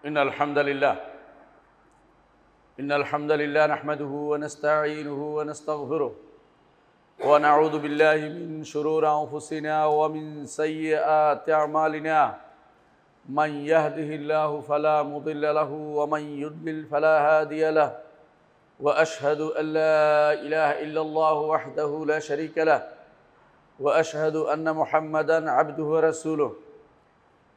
إن الحمد لله نحمده ونستعينه ونستغفره ونعوذ بالله من شرور أنفسنا ومن سيئات أعمالنا من يهده الله فلا مضل له ومن يضلل فلا هادي له وأشهد أن لا إله إلا الله وحده لا شريك له وأشهد أن محمدًا عبده ورسوله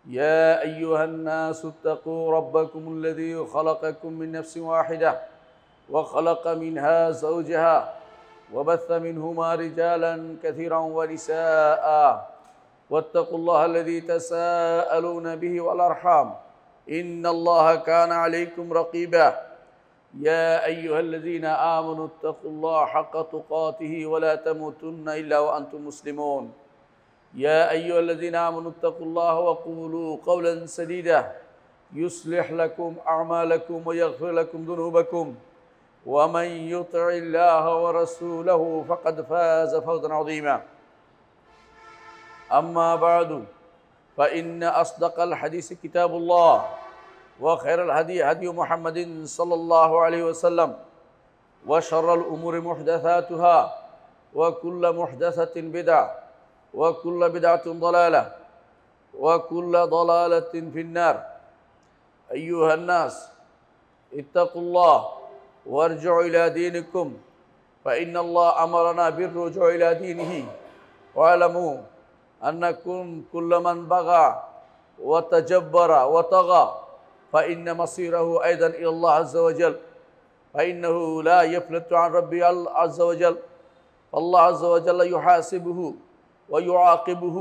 يا أيها الناس اتقوا ربكم الذي خلقكم من نفس واحدة وخلق منها زوجها وبث منهما رجالا كثيرا ونساء واتقوا الله الذي تساءلون به والأرحام إن الله كان عليكم رقيبا يا أيها الذين آمنوا اتقوا الله حق تقاته ولا تموتن إلا وأنتم مسلمون يا أيها الذين آمنوا اتقوا الله وقولوا قولا سديدا يصلح لكم أعمالكم ويغفر لكم ذنوبكم ومن يطع الله ورسوله فقد فاز فوزا عظيما أما بعد فإن أصدق الحديث كتاب الله وخير الهدي هدي محمد صلى الله عليه وسلم وشر الأمور محدثاتها وكل محدثة بدعة وكل بدعة ضلالة وكل ضلالة في النار أيها الناس اتقوا الله وارجعوا إلى دينكم فإن الله أمرنا بالرجوع إلى دينه واعلموا أنكم كل من بغى وتجبر وطغى فإن مصيره أيضا إلى الله عز وجل فإنه لا يفلت عن ربي عز وجل فالله عز وجل يحاسبه ويعاقبه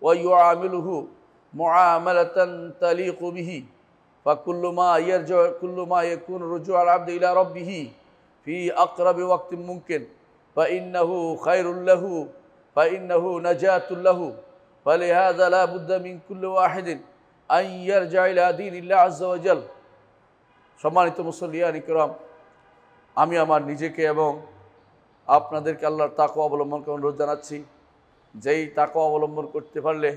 ويعامله معاملة تليق به فكل ما يكون رجوع العبد إلى ربه في أقرب وقت ممكن فإنه خير له فإنه نجاة له فلهذا لا بد من كل واحد أن يرجع إلى دين الله عز وجل সম্মানিত মুসল্লিয়ান ইকরাম আমি আমার নিজেকে এবং আপনাদেরকে আল্লাহর তাকওয়া অবলম্বন করে অনুরোধ জানাচ্ছি যেই তাকওয়া অবলম্বন করতে পারলে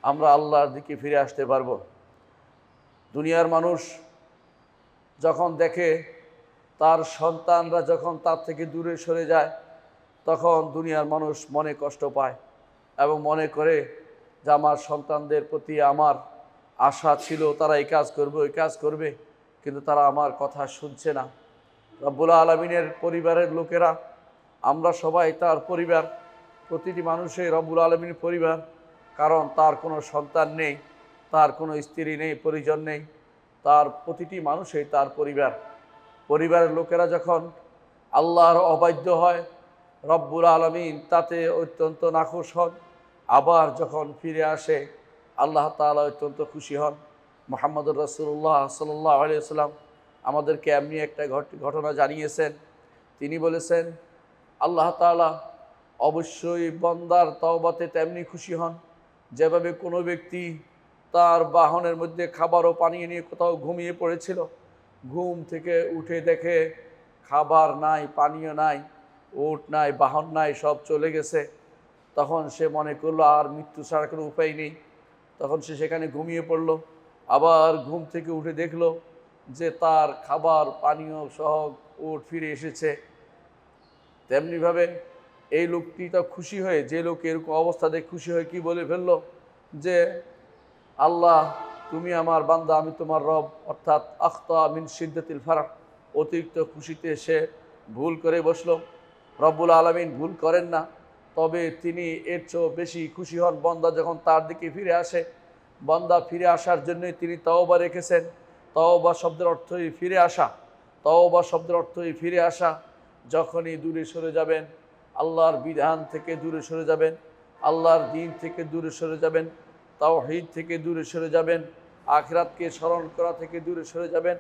আমরা আল্লাহর দিকে ফিরে আসতে পারব। দুনিয়ার মানুষ যখন দেখে তার সন্তানরা যখন তার থেকে দূরে সরে যায় তখন দুনিয়ার মানুষ মনে কষ্ট পায় এবং মনে করে যে আমার সন্তানদের প্রতি আমার আশা ছিল তারা এই কাজ করবে ওই কাজ করবে, কিন্তু তারা আমার কথা শুনছে না। রব্বুল আলামিনের পরিবারের লোকেরা আমরা সবাই তার পরিবার, প্রতিটি মানুষই রব্বুল আলামিনের পরিবার, কারণ তার কোনো সন্তান নেই, তার কোনো স্ত্রী নেই, পরিজন নেই, তার প্রতিটি মানুষই তার পরিবার। পরিবারের লোকেরা যখন আল্লাহর অবাধ্য হয় রব্বুল আলামিন তাতে অত্যন্ত নাখুশ হন, আবার যখন ফিরে আসে আল্লাহ তাআলা অত্যন্ত খুশি হন। মুহাম্মদুর রাসূলুল্লাহ সাল্লাল্লাহু আলাইহি ওয়াসাল্লাম আমাদেরকে এমনি একটা ঘটনা জানিয়েছেন। তিনি বলেছেন আল্লাহ তাআলা অবশ্যই বান্দার তওবাতে তেমনি খুশি হন যেভাবে কোনো ব্যক্তি তার বাহনের মধ্যে খাবার ও পানি নিয়ে কোথাও ঘুমিয়ে পড়েছিল, ঘুম থেকে উঠে দেখে খাবার নাই, পানীয় নাই, উট নাই, বাহন নাই, সব চলে গেছে। তখন সে মনে করলো আর মৃত্যু ছাড়া কোনো উপায় নেই, তখন সে সেখানে ঘুমিয়ে পড়ল। আবার ঘুম থেকে উঠে দেখলো যে তার খাবার পানীয় সহ উট ফিরে এসেছে। তেমনিভাবে এই লোকটি তো খুশি হয়ে, যে লোক এরকম অবস্থা দেখে খুশি হয়ে কি বলে ফেললো যে আল্লাহ তুমি আমার বান্দা, আমি তোমার রব, অর্থাৎ আখতা মিন শিদ্দাতিল ফারাহ, অতিরিক্ত খুশিতে সে ভুল করে বসলো। রব্বুল আলামিন ভুল করেন না, তবে তিনি এর চেয়েও বেশি খুশি হন বান্দা যখন তার দিকে ফিরে আসে। বান্দা ফিরে আসার জন্যই তিনি তওবা রেখেছেন। তওবা শব্দের অর্থই ফিরে আসা, তওবা শব্দের অর্থই ফিরে আসা। যখনই দূরে সরে যাবেন, আল্লাহর বিধান থেকে দূরে সরে যাবেন, আল্লাহর দ্বীন থেকে দূরে সরে যাবেন, তাওহীদ থেকে দূরে সরে যাবেন, আখিরাতকে স্মরণ করা থেকে দূরে সরে যাবেন,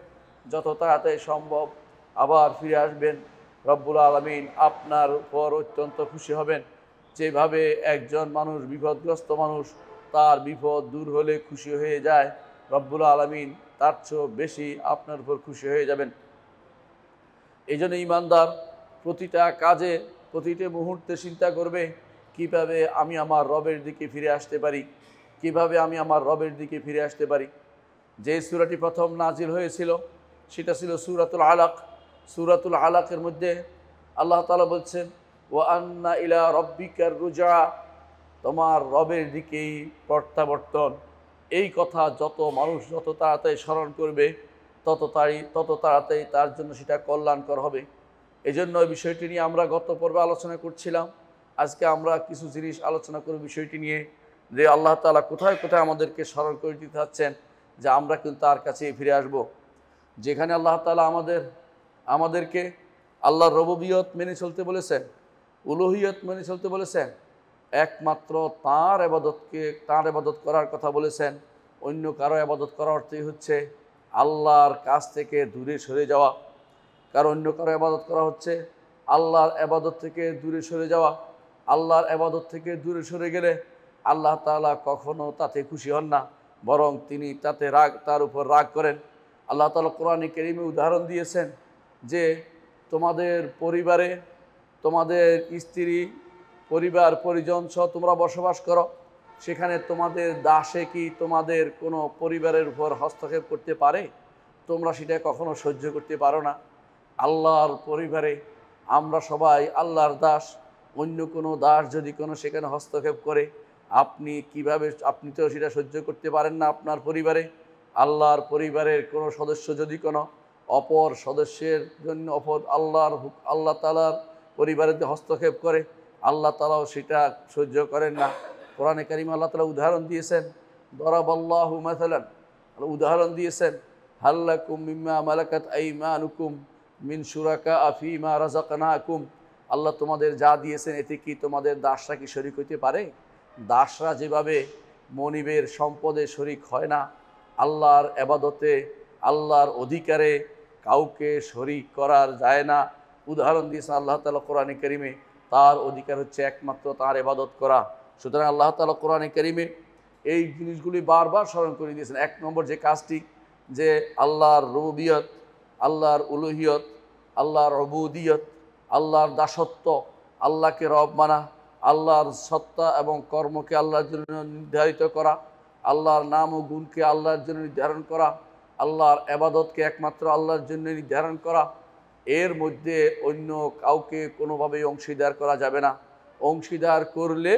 যত তাড়াতাড়ি সম্ভব আবার ফিরে আসবেন। রব্বুল আলামিন আপনার উপর অত্যন্ত খুশি হবেন। যেভাবে একজন মানুষ, বিপদগ্রস্ত মানুষ, তার বিপদ দূর হলে খুশি হয়ে যায়, রব্বুল আলামিন তার চেয়েও বেশি আপনার উপর খুশি হয়ে যাবেন। এই জন্য ঈমানদার প্রতিটা কাজে, প্রতিটা মুহূর্তে চিন্তা করবে কিভাবে আমি আমার রবের দিকে ফিরে আসতে পারি, কিভাবে আমি আমার রবের দিকে ফিরে আসতে পারি। যে সূরাটি প্রথম নাজিল হয়েছিল সেটা ছিল সূরাতুল আলাক। সূরাতুল আলাকের মধ্যে আল্লাহ তাআলা বলছেন, ওয়া আন্না ইলা রাব্বিকার রুজা, তোমার রবের দিকেই প্রত্যাবর্তন। এই কথা যত মানুষ যত তাড়াতাড়ি স্মরণ করবে তত তাড়াতাড়ি তার জন্য সেটা কল্যাণকর হবে। এই জন্য এই বিষয়টি নিয়ে আমরা গত পর্বে আলোচনা করছিলাম। আজকে আমরা কিছু জিনিস আলোচনা করব বিষয়টি নিয়ে, যে আল্লাহ তাআলা কোথায় কোথায় আমাদেরকে স্মরণ করে দিতে চাচ্ছেন যে আমরা কিন্তু তার কাছে ফিরে আসব। যেখানে আল্লাহ তাআলা আমাদেরকে আল্লাহর রুবুবিয়ত মেনে চলতে বলেছেন, উলুহিয়ত মেনে চলতে বলেছেন, একমাত্র তাঁর ইবাদত করার কথা বলেছেন। অন্য কারো ইবাদত করার অর্থই হচ্ছে আল্লাহর কাছ থেকে দূরে সরে যাওয়া। কারণ অন্য কারো ইবাদত করা হচ্ছে আল্লাহর ইবাদত থেকে দূরে সরে যাওয়া। আল্লাহর ইবাদত থেকে দূরে সরে গেলে আল্লাহ তাআলা কখনো তাতে খুশি হন না, বরং তিনি তার উপর রাগ করেন। আল্লাহ তাআলা কোরআনে কারীমে উদাহরণ দিয়েছেন যে তোমাদের পরিবারে তোমাদের স্ত্রী পরিবার পরিজন সহ তোমরা বসবাস করো, সেখানে তোমাদের দাসে কি তোমাদের কোনো পরিবারের উপর হস্তক্ষেপ করতে পারে? তোমরা সেটা কখনো সহ্য করতে পারো না। আল্লাহর পরিবারে আমরা সবাই আল্লাহর দাস। অন্য কোনো দাস যদি কোনো সেখানে হস্তক্ষেপ করে আপনি তো সেটা সহ্য করতে পারেন না আপনার পরিবারে। আল্লাহর পরিবারের কোনো সদস্য যদি কোনো অপর সদস্যের জন্য আল্লাহ তাআলার পরিবারেতে হস্তক্ষেপ করে, আল্লাহ তাআলাও সেটা সহ্য করেন না। কোরআনে কারীমে আল্লাহ তাআলা উদাহরণ দিয়েছেন, দরাবাল্লাহু মাসালান, উদাহরণ দিয়েছেন, হাল্লাকুম মিম্মা মালাকাত আইমানুকুম মিন শুরাকা ফীমা রাযাকনাকুম, আল্লাহ তোমাদের যা দিয়েছেন এতে কি তোমাদের দাসরা কি শরীক হইতে পারে? দাসরা যেভাবে মনিবের সম্পদে শরীক হয় না, আল্লাহর ইবাদতে আল্লাহর অধিকারে কাউকে শরীক করার যায় না। উদাহরণ দিয়েছেন আল্লাহ তাআলা কোরআনে কারীমে, তার অধিকার হচ্ছে একমাত্র তার ইবাদত করা। সুতরাং আল্লাহ তাআলা কোরআনে কারীমে এই জিনিসগুলি বারবার স্মরণ করে দিয়েছেন। এক নম্বর যে কাজটি, যে আল্লাহর রুবুবিয়ত, আল্লাহর উলুহিয়ত, আল্লাহর উবুদিয়ত, আল্লাহর দাসত্ব, আল্লাহকে রব মানা, আল্লাহর সত্তা এবং কর্মকে আল্লাহর জন্য নির্ধারিত করা, আল্লাহর নাম ও গুণকে আল্লাহর জন্য নির্ধারণ করা, আল্লাহর ইবাদতকে একমাত্র আল্লাহর জন্য নির্ধারণ করা। এর মধ্যে অন্য কাউকে কোনোভাবেই অংশীদার করা যাবে না। অংশীদার করলে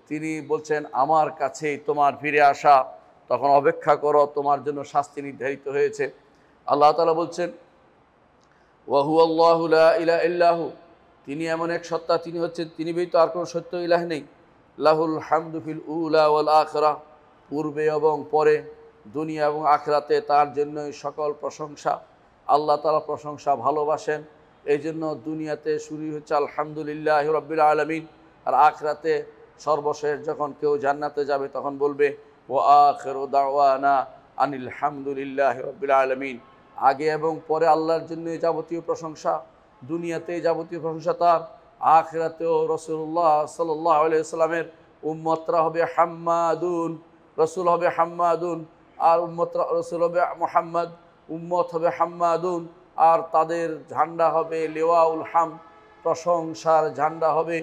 তিনি বলছেন আমার কাছেই তোমার ফিরে আসা, তখন অপেক্ষা করো, তোমার জন্য শাস্তি নির্ধারিত হয়েছে। আল্লাহ তাআলা বলছেন, ওয়া হুয়াল্লাহু লা ইলাহা ইল্লাহু, তিনি এমন এক সত্তা, তিনি ব্যতীত আর কোনো সত্য ইলাহ নেই। লাহুল হামদু ফিল উলা ওয়াল আখিরাহ, পূর্বে এবং পরে, দুনিয়া এবং আখিরাতে তার জন্যই সকল প্রশংসা। আল্লাহ তাআলা প্রশংসা ভালোবাসেন, এই জন্য দুনিয়াতে শুরু হচ্ছে আলহামদুলিল্লাহি রাব্বিল আলামিন, আর আখিরাতে সর্বশেষ যখন কেউ জান্নাতে যাবে তখন বলবে ওয়া আখিরু দাওয়ানা আনিল হামদুলিল্লাহি রাব্বিল আলামিন। আগে এবং পরে আল্লাহর জন্য যাবতীয় প্রশংসা, দুনিয়াতে যাবতীয় প্রশংসা তার, আখিরাতেও রাসূলুল্লাহ সাল্লাল্লাহু আলাইহি ওয়াসাল্লামের উম্মতরা হবে হাম্মাদুন, রাসূল হবে হাম্মাদুন, আর রাসূল হবে মুহাম্মদ, উম্মত হবে হাম্মাদুন, আর তাদের ঝান্ডা হবে লিওয়াউল হামদ, প্রশংসার ঝান্ডা হবে।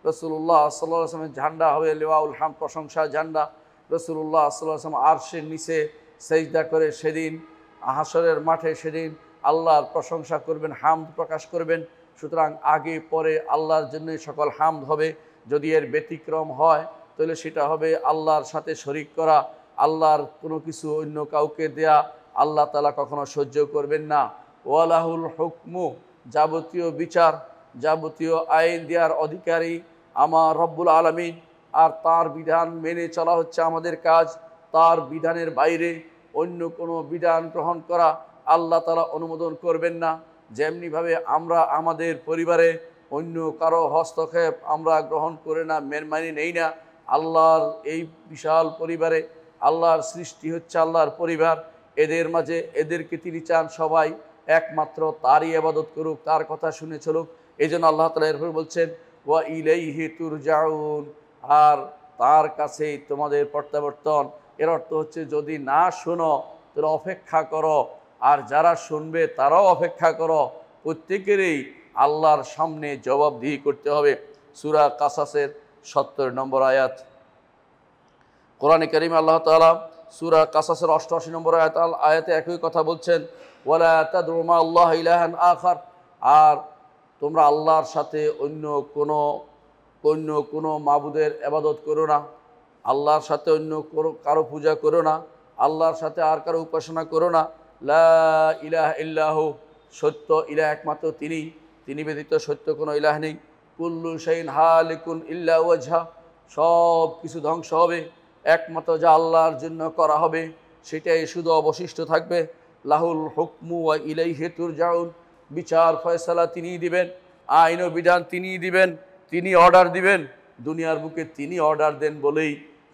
রাসূলুল্লাহ সাল্লাল্লাহু আলাইহি ওয়াসাল্লামের ঝান্ডা হবে লিওয়াউল হামদ, প্রশংসার ঝান্ডা। রাসূলুল্লাহ সাল্লাল্লাহু আলাইহি ওয়াসাল্লাম আরশের নিচে সেজদা করে সেদিন হাসরের মাঠে সেদিন আল্লাহর প্রশংসা করবেন, হামদ প্রকাশ করবেন। সুতরাং আগে পরে আল্লাহর জন্যই সকল হামদ হবে। যদি এর ব্যতিক্রম হয় তাহলে সেটা হবে আল্লাহর সাথে শরীক করা, আল্লাহর কোনো কিছু অন্য কাউকে দেয়া, আল্লাহ তাআলা কখনো সহ্য করবেন না। ওয়ালাহুল হুকমু, যাবতীয় বিচার, যাবতীয় আইন দেওয়ার অধিকারী আমার রব্বুল আলামিন, আর তার বিধান মেনে চলা হচ্ছে আমাদের কাজ। তার বিধানের বাইরে অন্য কোনো বিধান গ্রহণ করা আল্লাহ তাআলা অনুমোদন করবেন না। যেমনিভাবে আমরা আমাদের পরিবারে অন্য কারো হস্তক্ষেপ আমরা গ্রহণ করে না, মানি নেই না, আল্লাহর এই বিশাল পরিবারে, আল্লাহর সৃষ্টি হচ্ছে আল্লাহর পরিবার, এদের মাঝে এদেরকে তিনি চান সবাই একমাত্র তারই ইবাদত করুক, তার কথা শুনে চলুক। এই জন্য আল্লাহ তাআলা এরপর বলছেন ওয়া ইলাইহি তুরজাউন, আর তার কাছেই তোমাদের প্রত্যাবর্তন। এর অর্থ হচ্ছে যদি না শোনো তাহলে অপেক্ষা করো, আর যারা শুনবে তারাও অপেক্ষা করো, প্রত্যেকেরই আল্লাহর সামনে জবাবদিহি করতে হবে। সূরা কাসাসের 70 নম্বর আয়াত। কোরআনে কারীমে আল্লাহ তাআলা সূরা কাসাসের 88 নম্বর আয়াতে একই কথা বলছেন, ওয়ালা তাদউ মা আল্লাহ ইলাহান আখার, আর তোমরা আল্লাহর সাথে অন্য কোনো মাবুদের ইবাদত করো না, আল্লাহর সাথে অন্য কারো পূজা করো না, আল্লাহর সাথে আর কারো উপাসনা করো না। লা ইলাহা ইল্লাহু, সত্য ইলাহ একমাত্র তিনি ব্যতীত সত্য কোনো ইলাহ নেই। কুল্লু শাইইন হালিকুন ইল্লা ওয়াজহা, সব কিছু ধ্বংস হবে, একমাত্র যা আল্লাহর জন্য করা হবে সেটাই শুধু অবশিষ্ট থাকবে। লাহুল হুকমু ওয়া ইলাইহি তুরজাউন, বিচার ফয়সালা তিনিই দিবেন, আইন ও বিধান তিনিই দিবেন, তিনি অর্ডার দিবেন। দুনিয়ার বুকে তিনি অর্ডার দেন বলেই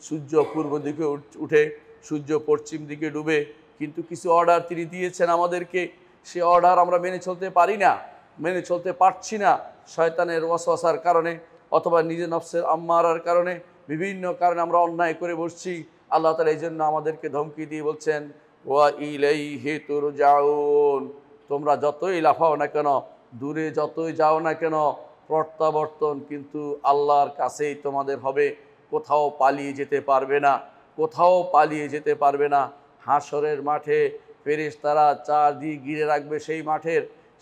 সূর্য পূর্ব দিকে উঠে, সূর্য পশ্চিম দিকে ডুবে, কিন্তু কিছু অর্ডার তিনি দিয়েছেন আমাদেরকে, সে অর্ডার আমরা মেনে চলতে পারি না, মেনে চলতে পারছি না, শয়তানের ওয়াসওয়াসার কারণে অথবা নিজের নফসের আম্মারার কারণে, বিভিন্ন কারণে আমরা অন্যায় করে বসছি। আল্লাহ তাআলা এই জন্য আমাদেরকে ধমকি দিয়ে বলছেন, ওয়া ইলাইহি তুরজাউন, তোমরা যতই লাফাও না কেন, দূরে যতই যাও না কেন, প্রত্যাবর্তন কিন্তু আল্লাহর কাছেই তোমাদের হবে, কোথাও পালিয়ে যেতে পারবে না, কোথাও পালিয়ে যেতে পারবে না। হাসরের মাঠে ফেরেশতারা চারদিক ঘিরে রাখবে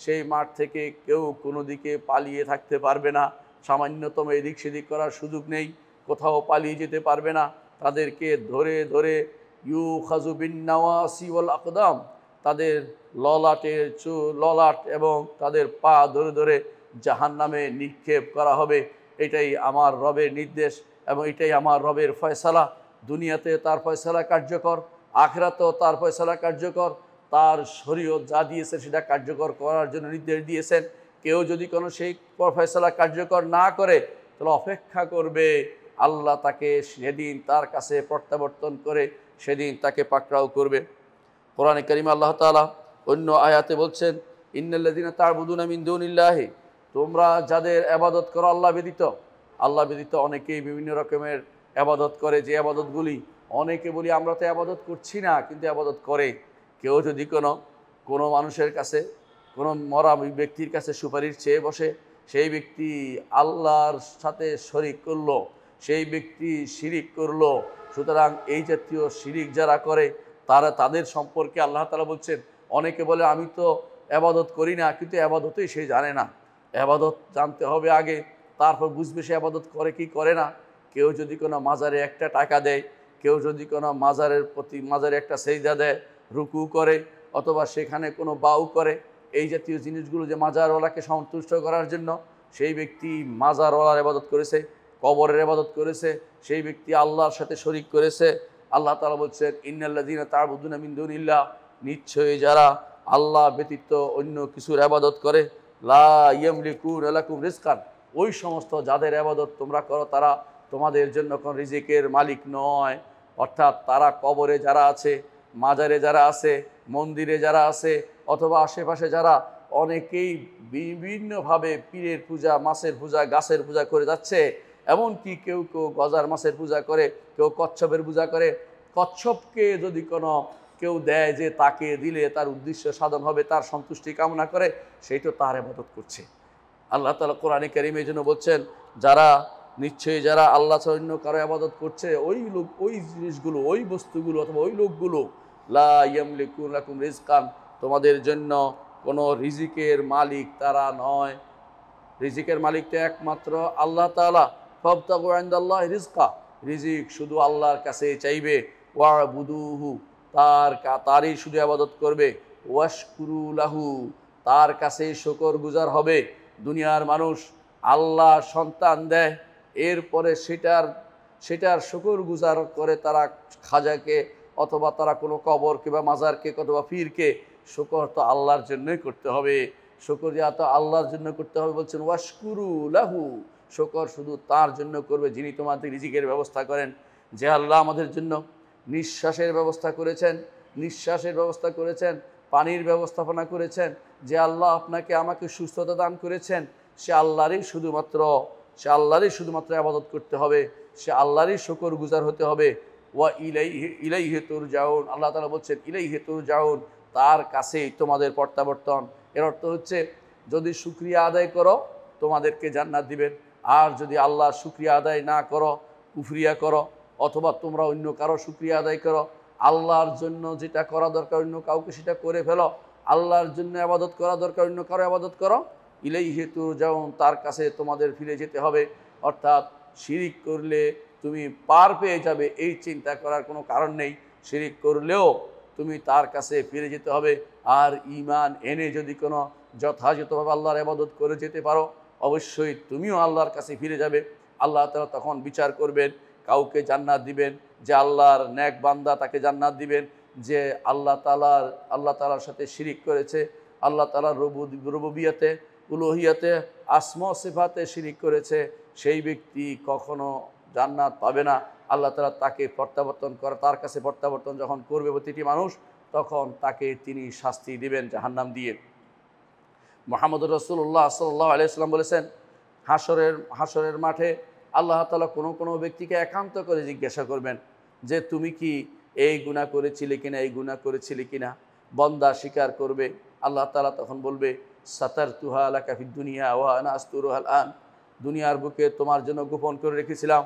সেই মাঠ থেকে কেউ কোনো দিকে পালিয়ে থাকতে পারবে না, সামান্যতম এদিক সেদিক করার সুযোগ নেই, কোথাও পালিয়ে যেতে পারবে না। তাদেরকে ধরে ধরে ইউখাযু বিন-নাওয়াসি ওয়াল আকদাম, তাদের ললাট এবং তাদের পা ধরে ধরে জাহান্নামে নিক্ষেপ করা হবে। এটাই আমার রবের নির্দেশ এবং এটাই আমার রবের ফয়সালা। দুনিয়াতে তার ফয়সালা কার্যকর, আখিরাতেও তার ফয়সালা কার্যকর, তার শরীয়ত যা দিয়েছে সেটা কার্যকর করার জন্য নির্দেশ দিয়েছেন। কেউ যদি কোনো সেই ফয়সালা কার্যকর না করে তাহলে অপেক্ষা করবে, আল্লাহ তাকে সেদিন তার কাছে প্রত্যাবর্তন করে সেদিন তাকে পাকড়াও করবে। কোরআনে কারিমে আল্লাহ তাআলা অন্য আয়াতে বলছেন, ইন্নাল্লাযীনা তা'বুদুনা মিন দুনিল্লাহি, তোমরা যাদের ইবাদত করো আল্লাহ ব্যতীত অনেকেই বিভিন্ন রকমের ইবাদত করে, যে ইবাদতগুলি অনেকে বলি আমরা তো ইবাদত করছি না, কিন্তু ইবাদত করে। কেউ যদি কোনো মানুষের কাছে, কোনো মরা ব্যক্তির কাছে সুপারিশ চেয়ে বসে, সেই ব্যক্তি আল্লাহর সাথে শরীক করলো, সেই ব্যক্তি শিরিক করলো। সুতরাং এই জাতীয় শিরিক যারা করে তাদের সম্পর্কে আল্লাহ তাআলা বলছেন, অনেকে বলে আমি তো ইবাদত করি না, কিন্তু ইবাদতই সে জানে না। ইবাদত জানতে হবে আগে, তারপর বুঝবে সে ইবাদত করে কি করে না। কেউ যদি কোনো মাজারে একটা টাকা দেয়, কেউ যদি কোনো মাজারে একটা সেজদা দেয়, রুকু করে, অথবা সেখানে কোনো বাউ করে, এই জাতীয় জিনিসগুলো যে মাজারওয়ালাকে সন্তুষ্ট করার জন্য, সেই ব্যক্তি মাজারওয়ালার ইবাদত করেছে, কবরের ইবাদত করেছে, সেই ব্যক্তি আল্লাহর সাথে শরীক করেছে। আল্লাহ তাআলা বলছেন, ইন্নাল্লাযীনা তা'বুদুনা মিন দুনিল্লাহ, নিশ্চয়ই যারা আল্লাহ ব্যতীত অন্য কিছুর ইবাদত করে, লা ইয়ামলিকুনা লাকুম রিজকান, ওই সমস্ত যাদের ইবাদত তোমরা করো তারা তোমাদের জন্য কোন রিজিকের মালিক নয়। অর্থাৎ তারা কবরে যারা আছে, মাজারে যারা আছে, মন্দিরে যারা আছে, অথবা আশেপাশে যারা অনেকেই বিভিন্নভাবে পীরের পূজা, মাছের পূজা, গাছের পূজা করে যাচ্ছে, এমনকি কেউ গজার মাছের পূজা করে, কেউ কচ্ছপের পূজা করে। কচ্ছপকে যদি কেউ দেয় যে তাকে দিলে তার উদ্দেশ্য সাধন হবে, তার সন্তুষ্টি কামনা করে, সেই তো তার ইবাদত করছে। আল্লাহ তাআলা কোরআনে কারীমে এই জন্য বলছেন, নিশ্চয়ই যারা আল্লাহ ছাড়া অন্য কারো ইবাদত করছে, ওই জিনিসগুলো, ওই বস্তুগুলো অথবা ওই লোকগুলো, লা ইয়ামলিকুনা লাকুম রিজকান, তোমাদের জন্য কোনো রিজিকের মালিক তারা নয়। রিজিকের মালিক তো একমাত্র আল্লাহ তাআলা। ফাবতাগু ইনদাল্লাহি রিজকা, রিজিক শুধু আল্লাহর কাছে চাইবে। ওয়াবুদুহু, তারই শুধু ইবাদত করবে। ওয়াশকুরু লাহু, তার কাছে শুকর গুজার হবে। দুনিয়ার মানুষ আল্লাহ সন্তান দেয়, এরপরে সেটার শুকর গুজার করে তারা খাজাকে, অথবা তারা কোনো কবর কিংবা মাজারকে অথবা পীরকে। শুকর তো আল্লাহর জন্যই করতে হবে, শুকরিয়া তো আল্লাহর জন্য করতে হবে। বলছেন ওয়াশকুরু লাহু, শুকর শুধু তার জন্য করবে যিনি তোমাদের রিজিকের ব্যবস্থা করেন। যে আল্লাহ আমাদের জন্য নিঃশ্বাসের ব্যবস্থা করেছেন, পানির ব্যবস্থাপনা করেছেন, যে আল্লাহ আপনাকে আমাকে সুস্থতা দান করেছেন, সে আল্লাহরই শুধুমাত্র ইবাদত করতে হবে, সে আল্লাহরই শুকর গুজার হতে হবে। ওয়া ইলাইহি তুরজাউন, আল্লাহ তাআলা বলছেন ইলাইহি তুরজাউন, তার কাছেই তোমাদের প্রত্যাবর্তন। এর অর্থ হচ্ছে, যদি শুকরিয়া আদায় করো তোমাদেরকে জান্নাত দিবেন, আর যদি আল্লাহর শুকরিয়া আদায় না করো, কুফরিয়া করো, অথবা তোমরা অন্য কারো শুকরিয়া আদায় করো, আল্লাহর জন্য যেটা করা দরকার অন্য কাউকে সেটা করে ফেলো, আল্লাহর জন্য ইবাদত করা দরকার অন্য কারো ইবাদত করো। ইলাইহি তুরজাউন, তার কাছে তোমাদের ফিরে যেতে হবে। অর্থাৎ শিরিক করলে তুমি পার পেয়ে যাবে এই চিন্তা করার কোনো কারণ নেই। শিরিক করলেও তুমি তার কাছে ফিরে যেতে হবে। আর ঈমান এনে যদি কোনো যথাযথভাবে আল্লাহর ইবাদত করে যেতে পারো, অবশ্যই তুমিও আল্লাহর কাছে ফিরে যাবে। আল্লাহ তাআলা তখন বিচার করবেন, কাউকে জান্নাত দিবেন, যে আল্লাহর নেক বান্দা তাকে জান্নাত দিবেন। যে আল্লাহ তাআলার সাথে শিরিক করেছে, আল্লাহ তাআলার রুবুবিয়তে, উলুহিয়তে, আসমা সিফাতে শিরিক করেছে, সেই ব্যক্তি কখনো জান্নাত পাবে না। আল্লাহ তাআলা তাকে প্রত্যাবর্তন করে, তার কাছে প্রত্যাবর্তন যখন করবে প্রতিটি মানুষ, তখন তাকে তিনি শাস্তি দিবেন জাহান্নাম দিয়ে। মুহাম্মদুর রাসূলুল্লাহ সাল্লাল্লাহু আলাইহি ওয়াসাল্লাম বলেছেন, হাসরের মাঠে আল্লাহ তাআলা কোনো ব্যক্তিকে একান্ত করে জিজ্ঞাসা করবেন যে তুমি কি এই গুনাহ করেছিলে কিনা, এই গুনাহ করেছিলে কিনা। বান্দা স্বীকার করবে, আল্লাহ তাআলা তখন বলবে সাতারতুহা লাকা ফিদ দুনিয়া ওয়া আনা আস্তুরুহা আন, দুনিয়ার বুকে তোমার জন্য গোপন করে রেখেছিলাম,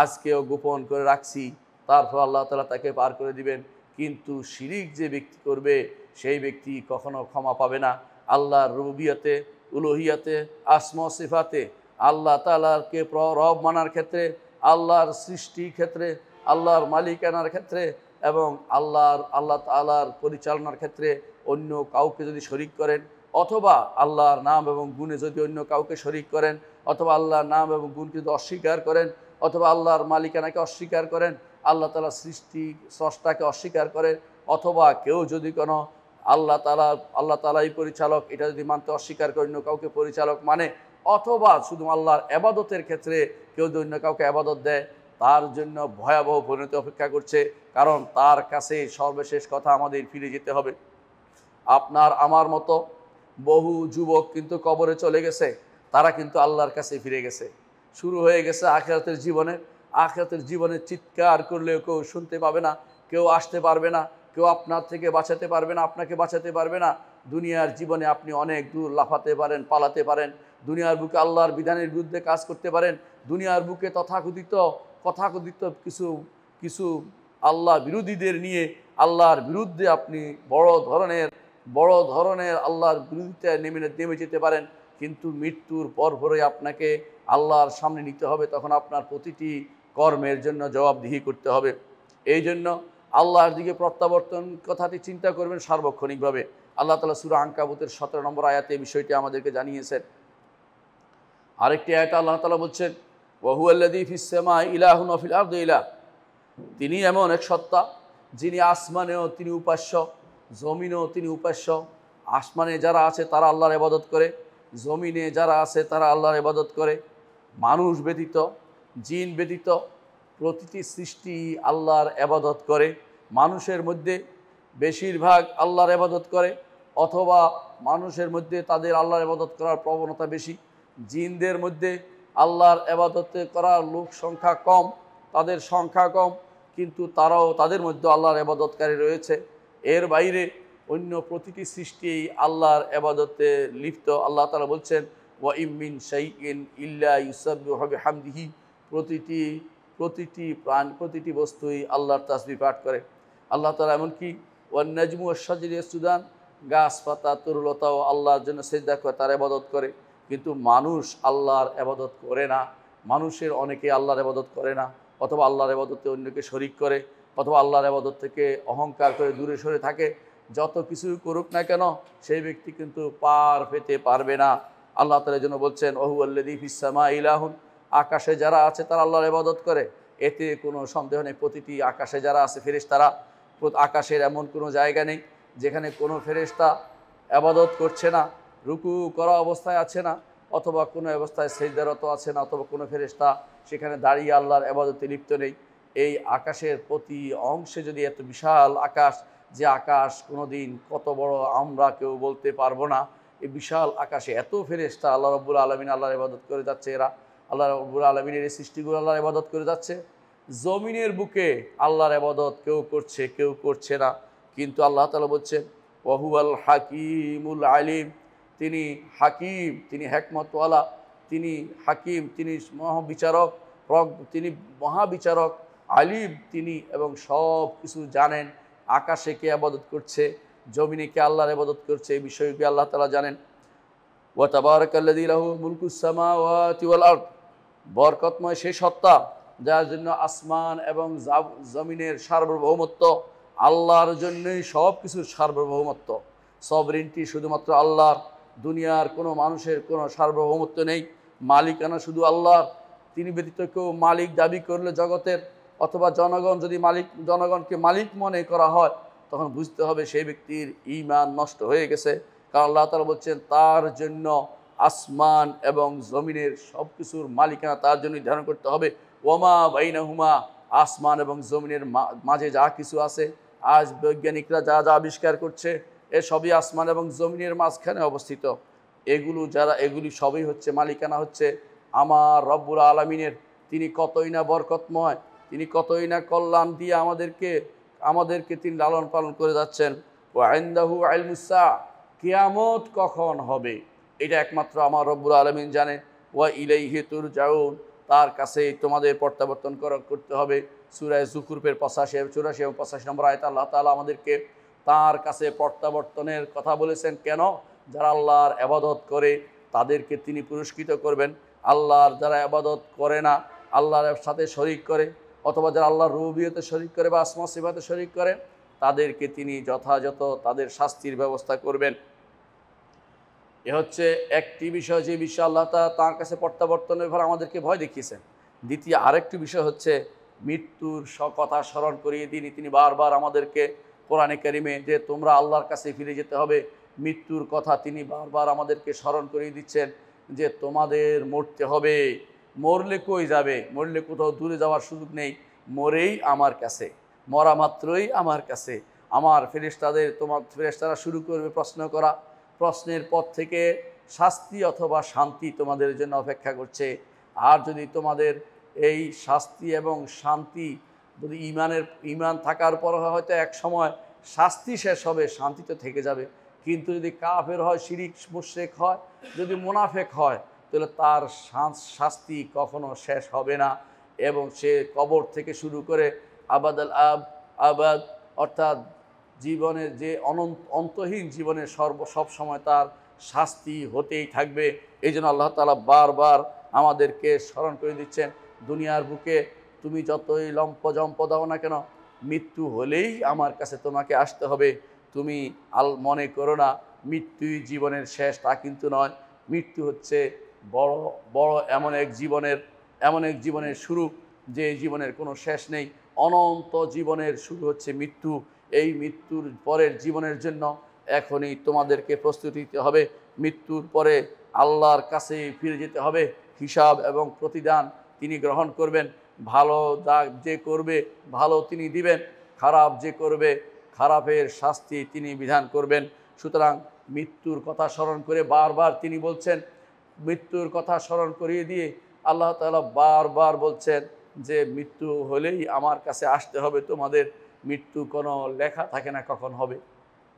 আজকেও গোপন করে রাখছি। তারপর আল্লাহ তাআলা তাকে পার করে দিবেন। কিন্তু শিরিক যে ব্যক্তি করবে সেই ব্যক্তি কখনো ক্ষমা পাবে না। আল্লাহর রুবুবিয়তে, উলুহিয়াতে, আসমা সিফাতে আল্লাহ তাআলাকে রব মানার ক্ষেত্রে, আল্লাহর সৃষ্টির ক্ষেত্রে, আল্লাহর মালিকানার ক্ষেত্রে এবং আল্লাহ তাআলার পরিচালনার ক্ষেত্রে অন্য কাউকে যদি শরিক করেন, অথবা আল্লাহর নাম এবং গুণে যদি অন্য কাউকে শরিক করেন, অথবা আল্লাহর নাম এবং গুণকে যদি অস্বীকার করেন, অথবা আল্লাহর মালিকানাকে অস্বীকার করেন, আল্লাহ তাআলার স্রষ্টাকে অস্বীকার করেন, অথবা কেউ যদি কোনো আল্লাহ তাআলাই পরিচালক এটা যদি মানতে অস্বীকার করে অন্য কাউকে পরিচালক মানে, অথবা শুধু আল্লাহর ইবাদতের ক্ষেত্রে কেউ যদি অন্য কাউকে ইবাদত দেয়, তার জন্য ভয়াবহ পরিণতি অপেক্ষা করছে। কারণ তার কাছে সর্বশেষ কথা আমাদের ফিরে যেতে হবে। আপনার আমার মতো বহু যুবক কিন্তু কবরে চলে গেছে, তারা কিন্তু আল্লাহর কাছে ফিরে গেছে। শুরু হয়ে গেছে আখিরাতের জীবনে চিৎকার করলেও কেউ শুনতে পাবে না, কেউ আসতে পারবে না, কেউ আপনার থেকে বাঁচাতে পারবে না, আপনাকে বাঁচাতে পারবে না। দুনিয়ার জীবনে আপনি অনেক দূর লাফাতে পারেন, পালাতে পারেন, দুনিয়ার বুকে আল্লাহর বিধানের বিরুদ্ধে কাজ করতে পারেন, দুনিয়ার বুকে তথাকথিত কিছু আল্লাহ বিরোধীদের নিয়ে আল্লাহর বিরুদ্ধে আপনি বড় ধরনের আল্লাহর বিরুদ্ধে নেমে যেতে পারেন। কিন্তু মৃত্যুর পরপরই আপনাকে আল্লাহর সামনে নিতে হবে, তখন আপনার প্রতিটি কর্মের জন্য জবাবদিহি করতে হবে। এই জন্য আল্লাহর দিকে প্রত্যাবর্তন কথাটি চিন্তা করবেন সার্বক্ষণিকভাবে। আল্লাহ তাআলা সূরা আনকাবুতের 17 নম্বর আয়াতে এই বিষয়টি আমাদেরকে জানিয়েছেন। আরেকটি আয়াতে আল্লাহ তাআলা বলছেন, ওয়া হুয়াল্লাযী ফিস সামাই ইলাহুন ওয়া ফিল আরদি ইলাহ, তিনি এমন এক সত্তা যিনি আসমানেও তিনি উপাস্য, জমিনেও তিনি উপাস্য। আসমানে যারা আছে তারা আল্লাহর ইবাদত করে, জমিনে যারা আছে তারা আল্লাহর ইবাদত করে। মানুষ ব্যতীত, জিন ব্যতীত প্রতিটি সৃষ্টি আল্লাহর ইবাদত করে। মানুষের মধ্যে বেশিরভাগ আল্লাহর ইবাদত করে, অথবা মানুষের মধ্যে তাদের আল্লাহর ইবাদত করার প্রবণতা বেশি। জিনদের মধ্যে আল্লাহর ইবাদত করার লোক সংখ্যা কম, তাদের সংখ্যা কম, কিন্তু তারাও তাদের মধ্যে আল্লাহর ইবাদতকারী রয়েছে। এর বাইরে অন্য প্রতিটি সৃষ্টি আল্লাহর ইবাদতে লিপ্ত। আল্লাহ তাআলা বলছেন, ওয়া ইম মিন শাইইন ইল্লা ইউসাব্বিহু বিহামদিহি, প্রতিটি প্রাণ, প্রতিটি বস্তুই আল্লাহর তাসবিহ পাঠ করে। আল্লাহ তাআলা এমনকি ওয়ান নাজমু ওয়াশ শাজারু ইয়াসজুদান, গাছপাতা তরুলতাও আল্লাহর জন্য সিজদা করে, তার ইবাদত করে। কিন্তু মানুষ আল্লাহর ইবাদত করে না। মানুষের অনেকে আল্লাহর ইবাদত করে না, অথবা আল্লাহর ইবাদতে অন্যকে শরিক করে, অথবা আল্লাহর ইবাদত থেকে অহংকার করে দূরে সরে থাকে। যত কিছু করুক না কেন সেই ব্যক্তি কিন্তু পার পেতে পারবে না। আল্লাহ তাআলা জন্য বলছেন, ওয়া হুয়াল্লাযী ফিস সামাই ইলাহুন, আকাশে যারা আছে তারা আল্লাহর ইবাদত করে। এতে কোনো সন্দেহ নেই, প্রতিটি আকাশে যারা আছে ফেরেশতারা, আকাশের এমন কোনো জায়গা নেই যেখানে কোনো ফেরেশতা ইবাদত করছে না, রুকু করা অবস্থায় আছে না, অথবা কোনো অবস্থায় সিজদারত আছে না, অথবা কোনো ফেরেশতা সেখানে দাঁড়িয়ে আল্লাহর ইবাদতে লিপ্ত নেই। এই আকাশের প্রতি অংশে যদি এত বিশাল আকাশ, যে আকাশ কোনো দিন কত বড় আমরা কেউ বলতে পারবো না, এই বিশাল আকাশে এত ফেরেশতা আল্লাহ রাব্বুল আলামিন আল্লাহর ইবাদত করে যাচ্ছে। এরা আল্লাহ রাব্বুল আলামিনের এই সৃষ্টিগুলো আল্লাহর ইবাদত করে যাচ্ছে। জমিনের বুকে আল্লাহর ইবাদত কেউ করছে, কেউ করছে না। কিন্তু আল্লাহ তাআলা বলছেন, ওয়া হুয়াল হাকিমুল আলিম, তিনি হাকিম, তিনি হিকমতওয়ালা, তিনি হাকিম, তিনি মহাবিচারক, তিনি মহাবিচারক, আলিম তিনি এবং সব কিছু জানেন। আকাশে কে ইবাদত করছে, জমিনে কে আল্লাহর ইবাদত করছে, এই বিষয়কে আল্লাহ তাআলা জানেন। ওয়া তাবারাকাল্লাযী লাহু মুলকুস সামাওয়াতি ওয়াল আরদ, বরকতময় সেই সত্তা যার জন্য আসমান এবং জমিনের সার্বভৌমত্ব, আল্লাহর জন্যই সব কিছুর সার্বভৌমত্ব। সভরেন্টি শুধুমাত্র আল্লাহর, দুনিয়ার কোনো মানুষের কোনো সার্বভৌমত্ব নেই। মালিকানা শুধু আল্লাহর। তিনি ব্যতীত কেউ মালিক দাবি করলে জগতের অথবা জনগণ যদি জনগণকে মালিক মনে করা হয়, তখন বুঝতে হবে সেই ব্যক্তির ঈমান নষ্ট হয়ে গেছে। কারণ আল্লাহ তাআলা বলছেন তার জন্য আসমান এবং জমিনের সব কিছুর মালিকানা তার জন্য নির্ধারণ করতে হবে। ওয়ামা বাইনাহুমা, আসমান এবং জমিনের মাঝে যা কিছু আছে, আজ বৈজ্ঞানিকরা যা যা আবিষ্কার করছে, এসবই আসমান এবং জমিনের মাঝখানে অবস্থিত। এগুলি সবই হচ্ছে মালিকানা হচ্ছে আমার রব্বুল আলামিনের। তিনি কতই না বরকতময়, তিনি কতই না কল্যাণ দিয়ে আমাদেরকে তিনি লালন পালন করে যাচ্ছেন। ওয়া ইনদাহু ইলমুস সাআ, কিয়ামত কখন হবে এটা একমাত্র আমার রব্বুল আলামিন জানে। ওয়া ইলাইহি তুরজাউন, তার কাছেই তোমাদের প্রত্যাবর্তন করতে হবে। সূরা যুখরুফের 84 এবং 85 নম্বর আয়াতে আল্লাহ তাআলা আমাদেরকে তার কাছে প্রত্যাবর্তনের কথা বলেছেন। কেন? যারা আল্লাহর ইবাদত করে তাদেরকে তিনি পুরস্কৃত করবেন। আল্লাহর যারা ইবাদত করে না, আল্লাহর সাথে শরীক করে, অথবা যারা আল্লাহর রুবুবিয়তে শরীক করে বা আসমা সিফাতে শরীক করে, তাদেরকে তিনি যথাযথ তাদের শাস্তির ব্যবস্থা করবেন। এ হচ্ছে একটি বিষয়, যে বিষয় আল্লাহ তার কাছে প্রত্যাবর্তনের ব্যাপারে আমাদেরকে ভয় দেখিয়েছেন। দ্বিতীয় আরেকটি বিষয় হচ্ছে মৃত্যুর কথা স্মরণ করিয়ে দিন তিনি বারবার আমাদেরকে কোরআনে কারিমে, যে তোমরা আল্লাহর কাছে ফিরে যেতে হবে। মৃত্যুর কথা তিনি বারবার আমাদেরকে স্মরণ করিয়ে দিচ্ছেন যে তোমাদের মরতে হবে। মরলে কই যাবে? মরলে কোথাও দূরে যাওয়ার সুযোগ নেই, মরেই আমার কাছে, মরা মাত্রই আমার কাছে। আমার ফেরেশতারা শুরু করবে প্রশ্ন করা। প্রশ্নের পর থেকে শাস্তি অথবা শান্তি তোমাদের জন্য অপেক্ষা করছে। আর যদি তোমাদের এই শাস্তি এবং শান্তি যদি ঈমান থাকার পর হয়তো এক সময় শাস্তি শেষ হবে, শান্তি তো থেকে যাবে। কিন্তু যদি কাফের হয়, শিরিক মুশরিক হয়, যদি মুনাফেক হয়, তাহলে তার শাস্তি কখনো শেষ হবে না। এবং সে কবর থেকে শুরু করে আবাদাল আবাদ, অর্থাৎ জীবনের যে অন্তহীন জীবনের সব সময় তার শাস্তি হতেই থাকবে। এই জন্য আল্লাহ তাআলা বারবার আমাদেরকে স্মরণ করে দিচ্ছেন, দুনিয়ার বুকে তুমি যতই লম্পজম্প দাও না কেন, মৃত্যু হলেই আমার কাছে তোমাকে আসতে হবে। তুমি মনে করো না মৃত্যুই জীবনের শেষ, তা কিন্তু নয়। মৃত্যু হচ্ছে বড় বড় এমন এক জীবনের শুরু, যে জীবনের কোনো শেষ নেই। অনন্ত জীবনের শুরু হচ্ছে মৃত্যু। এই মৃত্যুর পরের জীবনের জন্য এখনই তোমাদেরকে প্রস্তুতি নিতে হবে। মৃত্যুর পরে আল্লাহর কাছে ফিরে যেতে হবে। হিসাব এবং প্রতিদান তিনি গ্রহণ করবেন। ভালো যে করবে ভালো তিনি দিবেন, খারাপ যে করবে খারাপের শাস্তি তিনি বিধান করবেন। সুতরাং মৃত্যুর কথা স্মরণ করে বারবার তিনি বলছেন, মৃত্যুর কথা স্মরণ করিয়ে দিয়ে আল্লাহ তাআলা বারবার বলছেন যে মৃত্যু হলেই আমার কাছে আসতে হবে তোমাদের। মৃত্যু কোনো লেখা থাকে না কখন হবে,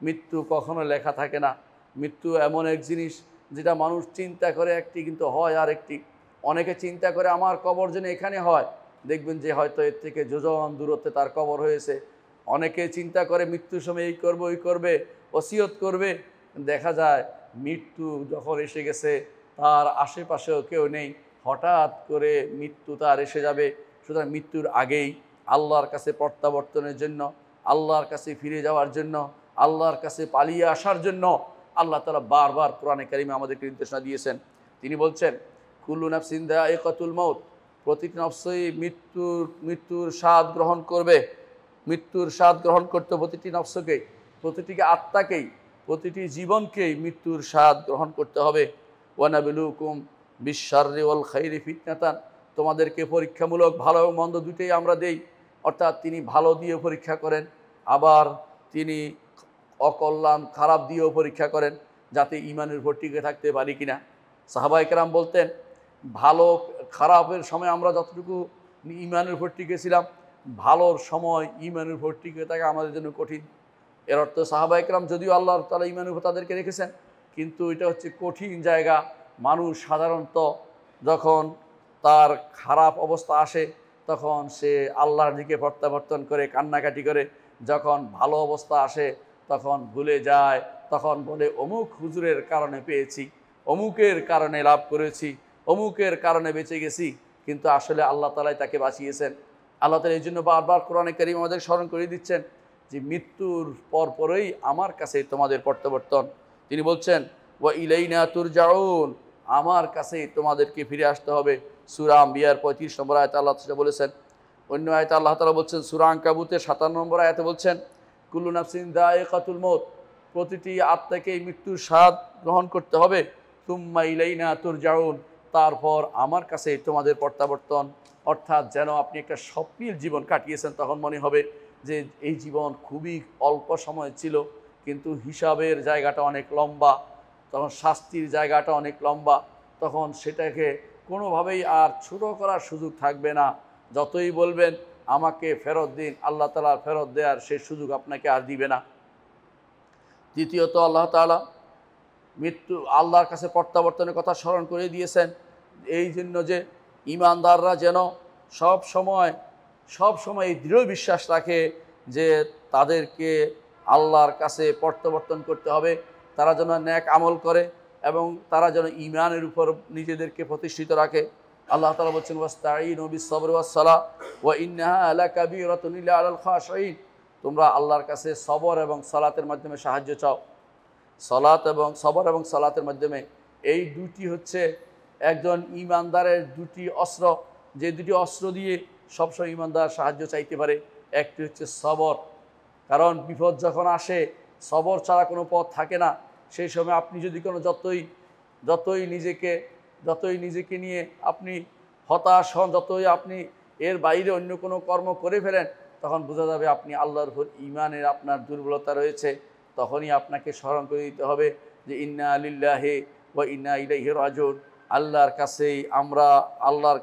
মৃত্যু কখনো লেখা থাকে না। মৃত্যু এমন এক জিনিস যেটা মানুষ চিন্তা করে একটি, কিন্তু হয় আর একটি। অনেকে চিন্তা করে আমার কবর যেন এখানে হয়, দেখবেন যে হয়তো এর থেকে যোজন দূরত্বে তার কবর হয়েছে। অনেকে চিন্তা করে মৃত্যুর সময় এই করবে ওই করবে, ওসিয়ত করবে। দেখা যায় মৃত্যু যখন এসে গেছে তার আশেপাশেও কেউ নেই, হঠাৎ করে মৃত্যু তার এসে যাবে। সুতরাং মৃত্যুর আগেই আল্লাহর কাছে প্রত্যাবর্তনের জন্য, আল্লাহর কাছে ফিরে যাওয়ার জন্য, আল্লাহর কাছে পালিয়ে আসার জন্য আল্লাহ তাআলা বারবার কোরআনে কারিমে আমাদেরকে নির্দেশনা দিয়েছেন। তিনি বলছেন কুল্লু নাফসিন যায়িকাতুল মাউত, প্রতিটি নফসই মৃত্যুর স্বাদ গ্রহণ করবে। মৃত্যুর স্বাদ গ্রহণ করতে প্রতিটি নফসকেই, প্রতিটিকে আত্মাকেই, প্রতিটি জীবনকেই মৃত্যুর স্বাদ গ্রহণ করতে হবে। ওয়ানাবিলুকুম বিশ-শাররি ওয়াল খাইরি ফিতনাতান, তোমাদেরকে পরীক্ষামূলক ভালো এবং মন্দ দুটোই আমরা দেই। অর্থাৎ তিনি ভালো দিয়ে পরীক্ষা করেন, আবার তিনি অকল্যাণ খারাপ দিয়েও পরীক্ষা করেন, যাতে ঈমানের উপর টিকে থাকতে পারি কিনা। সাহাবায়ে কেরাম বলতেন ভালো খারাপের সময় আমরা যতটুকু ঈমানের উপর টিকেছিলাম, ভালোর সময় ঈমানের উপর টিকে থাকা আমাদের জন্য কঠিন। এর অর্থ সাহাবায়ে কেরাম যদিও আল্লাহ তাআলা ঈমানের উপর তাদেরকে রেখেছেন, কিন্তু এটা হচ্ছে কঠিন জায়গা। মানুষ সাধারণত যখন তার খারাপ অবস্থা আসে তখন সে আল্লাহর দিকে প্রত্যাবর্তন করে কান্নাকাটি করে। যখন ভালো অবস্থা আসে তখন ভুলে যায়, তখন বলে অমুক হুজুরের কারণে পেয়েছি, অমুকের কারণে লাভ করেছি, অমুকের কারণে বেঁচে গেছি। কিন্তু আসলে আল্লাহ তাআলাই তাকে বাঁচিয়েছেন। আল্লাহ তাআলা এই জন্য বারবার কোরআনে কারীম আমাদের স্মরণ করে দিচ্ছেন যে মৃত্যুর পরপরই আমার কাছে তোমাদের প্রত্যাবর্তন। তিনি বলছেন ওয়া ইলাইনা তুরজাউন, আমার কাছেই তোমাদেরকে ফিরে আসতে হবে। সূরা আম্বিয়ার 35 নম্বর আয়াতে আল্লাহ তাআলা বলেছেন। অন্য আয়াতে আল্লাহ তাআলা বলছেন সূরা আনকাবুতের 57 নম্বর আয়াতে বলছেন কুল্লু নাফসিন যায়িকাতুল মউত, প্রতিটি আত্মাকেই মৃত্যুর স্বাদ গ্রহণ করতে হবে। তুম্মা ইলাইনা তুরজাউন, তারপর আমার কাছে তোমাদের প্রত্যাবর্তন। অর্থাৎ যেন আপনি একটা স্বপ্নিল জীবন কাটিয়েছেন, তখন মনে হবে যে এই জীবন খুবই অল্প সময় ছিল, কিন্তু হিসাবের জায়গাটা অনেক লম্বা, তখন শাস্তির জায়গাটা অনেক লম্বা। তখন সেটাকে কোনোভাবেই আর ছোট করার সুযোগ থাকবে না। যতই বলবেন আমাকে ফেরত দিন, আল্লাহ তাআলা ফেরত দেওয়ার সেই সুযোগ আপনাকে আর দিবে না। দ্বিতীয়ত আল্লাহ তাআলা মৃত্যু আল্লাহর কাছে প্রত্যাবর্তনের কথা স্মরণ করে দিয়েছেন এই জন্য যে ঈমানদাররা যেন সব সময় এই দৃঢ় বিশ্বাস রাখে যে তাদেরকে আল্লাহর কাছে প্রত্যাবর্তন করতে হবে। তারা যেন নেক আমল করে এবং তারা যেন ঈমানের উপর নিজেদেরকে প্রতিষ্ঠিত রাখে। আল্লাহ তাআলা বলছেন ওয়াস্তাঈনু বিস-সাবরি ওয়াস-সালাহ ওয়া ইন্নাহা লাকাবীরাতুন ইল্লা আলাল খাশিঈন, তোমরা আল্লাহর কাছে সবর এবং সালাতের মাধ্যমে সাহায্য চাও। সবর এবং সালাতের মাধ্যমে, এই দুটি হচ্ছে একজন ঈমানদারের দুটি অস্ত্র, যে দুটি অস্ত্র দিয়ে সবসময় ঈমানদার সাহায্য চাইতে পারে। একটি হচ্ছে সবর, কারণ বিপদ যখন আসে সবর ছাড়া কোনো পথ থাকে না। সেই সময় আপনি যদি কোনো যতই নিজেকে নিয়ে আপনি হতাশ হন, যতই আপনি এর বাইরে অন্য কোনো কর্ম করে ফেলেন, তখন বোঝা যাবে আপনি আল্লাহর উপর ঈমানের আপনার দুর্বলতা রয়েছে। তখনই আপনাকে স্মরণ করে দিতে হবে যে ইন্না লিল্লাহি ওয়া ইন্না ইলাইহি রাজিউন, আল্লাহর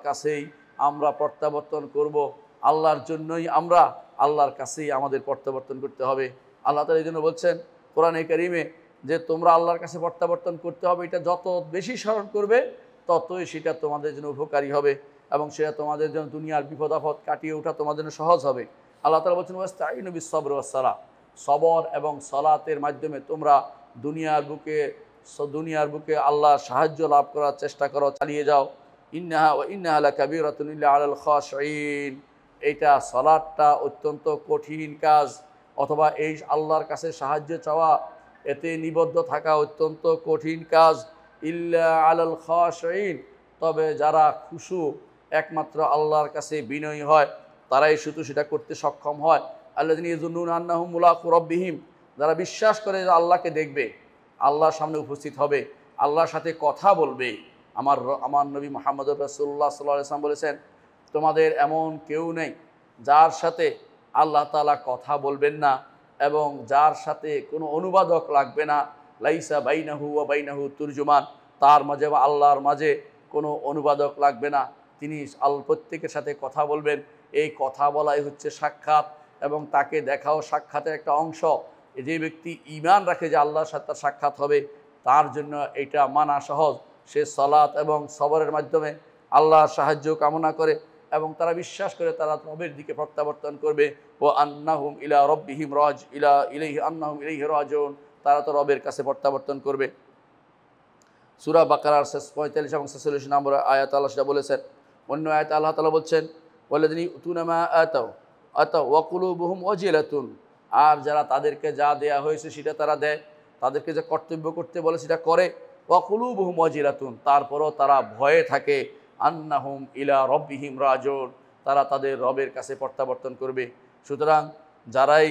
কাছেই আমরা প্রত্যাবর্তন করব। আল্লাহর জন্যই আল্লাহর কাছেই আমাদের প্রত্যাবর্তন করতে হবে। আল্লাহ তাআলা এই জন্য বলছেন কোরআনে কারীমে যে তোমরা আল্লাহর কাছে প্রত্যাবর্তন করতে হবে। এটা যত বেশি স্মরণ করবে ততই সেটা তোমাদের জন্য উপকারী হবে এবং সেটা তোমাদের জন্য দুনিয়ার বিপদ আপদ কাটিয়ে ওঠা তোমাদের জন্য সহজ হবে। আল্লাহ তাআলা বলছেন ওয়াস্তাঈনু বিস-সাবরি ওয়াস-সালাহ, সবর এবং সালাতের মাধ্যমে তোমরা দুনিয়ার বুকে আল্লাহর সাহায্য লাভ করার চেষ্টা করো, চালিয়ে যাও। ইন্নাহা লাকাবীরাতুন ইল্লা আলাল খাশিঈন, এইটা সালাতটা অত্যন্ত কঠিন কাজ, অথবা এই আল্লাহর কাছে সাহায্য চাওয়া, এতে নিবদ্ধ থাকা অত্যন্ত কঠিন কাজ। ইল্লা আলাল খাশিঈন, তবে যারা খুশু একমাত্র আল্লাহর কাছে বিনয়ী হয় তারাই শুধু সেটা করতে সক্ষম হয়। আল্লাযীনা ইয়াযুন্নুনা আন্নাহুম মুলাকু রাব্বিহিম, যারা বিশ্বাস করে যে আল্লাহকে দেখবে, আল্লাহর সামনে উপস্থিত হবে, আল্লাহর সাথে কথা বলবে। আমার নবী মুহাম্মদ রাসূলুল্লাহ সাল্লাল্লাহু আলাইহি ওয়াসাল্লাম বলেছেন তোমাদের এমন কেউ নেই যার সাথে আল্লাহ তাআলা কথা বলবেন না এবং যার সাথে কোনো অনুবাদক লাগবে না। লাইসা বাইনাহু ওয়া বাইনাহু তুরজুমান, তার মাঝে বা আল্লাহর মাঝে কোনো অনুবাদক লাগবে না। তিনি প্রত্যেকের সাথে কথা বলবেন। এই কথা বলাই হচ্ছে সাক্ষাৎ এবং তাকে দেখাও সাক্ষাতের একটা অংশ। যে ব্যক্তি ঈমান রাখে যে আল্লাহর সাথে তার সাক্ষাৎ হবে, তার জন্য এটা মানা সহজ। সে সালাত এবং সবরের মাধ্যমে আল্লাহর সাহায্য কামনা করে এবং তারা বিশ্বাস করে তারা রবের দিকে প্রত্যাবর্তন করবে। ও আন্নাহুম ইলা রব্বিহিম ইলাইহি রাজিউন, তারা তো রবের কাছে প্রত্যাবর্তন করবে। সূরা বাকারার 45 এবং 46 নম্বর আয়াত আল্লাহ সেটা বলেছেন। অন্য আয়াতে আল্লাহ তাআলা বলছেন ওয়াল্লাযীনা ইউতুনা মা আতাও ওয়া কুলুবুহুম ওয়াজিলাতুন, আর যারা তাদেরকে যা দেয়া হয়েছে সেটা তারা দেয়, তাদেরকে যে কর্তব্য করতে বলে সেটা করে। ওয়া কুলুবুহুম ওয়াজিলাতুন, তারপরও তারা ভয়ে থাকে। আন্নাহুম ইলা রব্বিহিম রাজিউন, তারা তাদের রবের কাছে প্রত্যাবর্তন করবে। সুতরাং যারাই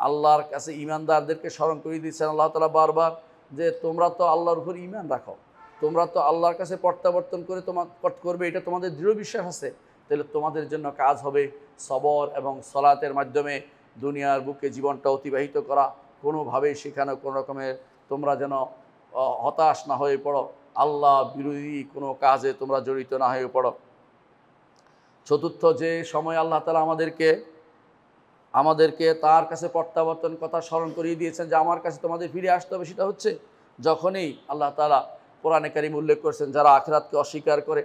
আল্লাহর কাছে ঈমানদারদেরকে স্মরণ করে দিচ্ছেন আল্লাহ তাআলা বারবার যে তোমরা তো আল্লাহর উপর ঈমান রাখো, তোমরা তো আল্লাহর কাছে প্রত্যাবর্তন করবে, এটা তোমাদের দৃঢ় বিশ্বাস আছে, তাহলে তোমাদের জন্য কাজ হবে সবর এবং সালাতের মাধ্যমে দুনিয়ার বুকে জীবনটা অতিবাহিত করা। কোনোভাবেই সেখানে কোনো রকমের তোমরা যেন হতাশ না হয়ে পড়ো, আল্লাহ বিরোধী কোনো কাজে তোমরা জড়িত না হয়ে পড়ো। চতুর্থ যে সময় আল্লাহ তাআলা আমাদেরকে তার কাছে প্রত্যাবর্তন কথা স্মরণ করিয়ে দিয়েছেন যে আমার কাছে তোমাদের ফিরে আসতে হবে, সেটা হচ্ছে যখনই আল্লাহ তাআলা কোরআনে কারীম উল্লেখ করেছেন যারা আখিরাতকে অস্বীকার করে,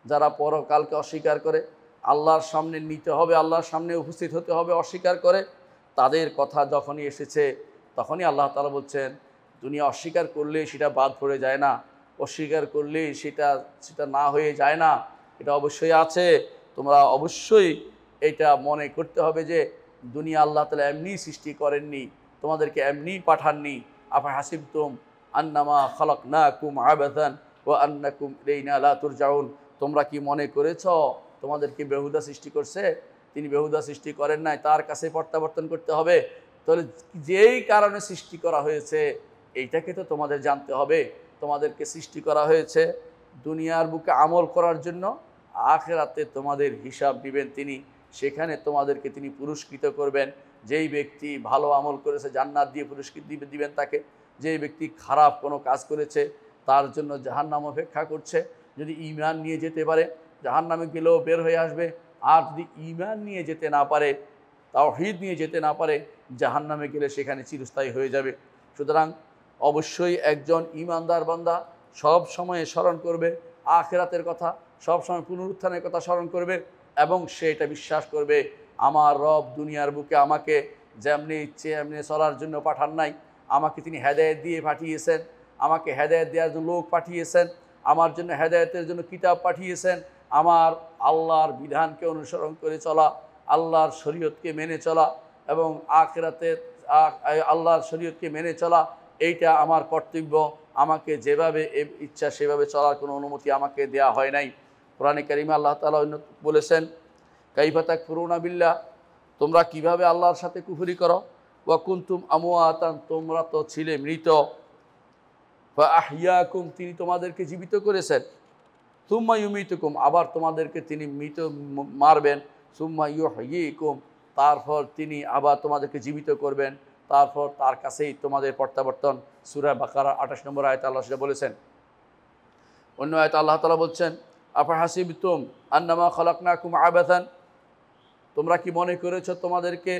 যারা পরকালকে অস্বীকার করে, আল্লাহর সামনে নিতে হবে, আল্লাহর সামনে উপস্থিত হতে হবে অস্বীকার করে, তাদের কথা যখনই এসেছে তখনই আল্লাহ তাআলা বলছেন দুনিয়া অস্বীকার করলে সেটা বাদ পড়ে যায় না, অস্বীকার করলে সেটা না হয়ে যায় না, এটা অবশ্যই আছে। তোমরা অবশ্যই এটা মনে করতে হবে যে দুনিয়া আল্লাহ তাআলা এমনি সৃষ্টি করেননি, তোমাদেরকে এমনি পাঠাননি। আফা হাসিবতুম আন্নামা খালাকনাকুম আবাসান ওয়া আন্নাকুম ইলাইনা লা তুরজাউন, তোমরা কি মনে করেছ তোমাদেরকে বেহুদা সৃষ্টি করছে? তিনি বেহুদা সৃষ্টি করেন নাই, তার কাছে প্রত্যাবর্তন করতে হবে। তাহলে যেই কারণে সৃষ্টি করা হয়েছে এইটাকে তো তোমাদের জানতে হবে। তোমাদেরকে সৃষ্টি করা হয়েছে দুনিয়ার বুকে আমল করার জন্য, আখিরাতে তোমাদের হিসাব দিবেন তিনি, সেখানে তোমাদেরকে তিনি পুরস্কৃত করবেন। যেই ব্যক্তি ভালো আমল করেছে জান্নাত দিয়ে পুরস্কৃত দিবেন তাকে, যেই ব্যক্তি খারাপ কোনো কাজ করেছে তার জন্য জাহান্নাম অপেক্ষা করছে। যদি ঈমান নিয়ে যেতে পারে জাহান্নামে গেলেও বের হয়ে আসবে, আর যদি ঈমান নিয়ে যেতে না পারে, তাওহীদ নিয়ে যেতে না পারে, জাহান্নামে গেলে সেখানে চিরস্থায়ী হয়ে যাবে। সুতরাং অবশ্যই একজন ঈমানদার বান্দা সব সময় স্মরণ করবে আখিরাতের কথা, সব সময় পুনরুত্থানের কথা স্মরণ করবে, এবং সে এটা বিশ্বাস করবে আমার রব দুনিয়ার বুকে আমাকে যেমনি ইচ্ছে এমনি চলার জন্য পাঠান নাই, আমাকে তিনি হেদায়েত দিয়ে পাঠিয়েছেন, আমাকে হেদায়েত দেওয়ার জন্য লোক পাঠিয়েছেন, আমার জন্য হেদায়েতের জন্য কিতাব পাঠিয়েছেন। আমার আল্লাহর বিধানকে অনুসরণ করে চলা, আল্লাহর শরীয়তকে মেনে চলা এবং আখিরাতে আল্লাহর শরীয়তকে মেনে চলা, এইটা আমার কর্তব্য। আমাকে যেভাবে ইচ্ছা সেভাবে চলার কোনো অনুমতি আমাকে দেয়া হয় নাই। কোরআনে কারিমে আল্লাহ তাআলা বলেছেন কাইফা তাকফুরুনা বিল্লাহ, তোমরা কিভাবে আল্লাহর সাথে কুফরি করো, ওয়া কুনতুম আমওয়াতান, তোমরা তো ছিলে মৃত, ফা আহইয়াকুম, তিনি তোমাদেরকে জীবিত করেছেন, সুম্মা ইউমিতুকুম, আবার তোমাদেরকে তিনি মৃত মারবেন, সুম্মা ইউহয়িকুম, তারপর তিনি আবার তোমাদেরকে জীবিত করবেন, তারপর তার কাছেই তোমাদের প্রত্যাবর্তন। সূরা বাকারা 28 নম্বর আয়াতে আল্লাহ সেটা বলেছেন। অন্য আয়াতে আল্লাহ তাআলা বলছেন আফা হাসিবতুম আন্নামা খালাকনাকুম আবাসান, তোমরা কি মনে করেছো তোমাদেরকে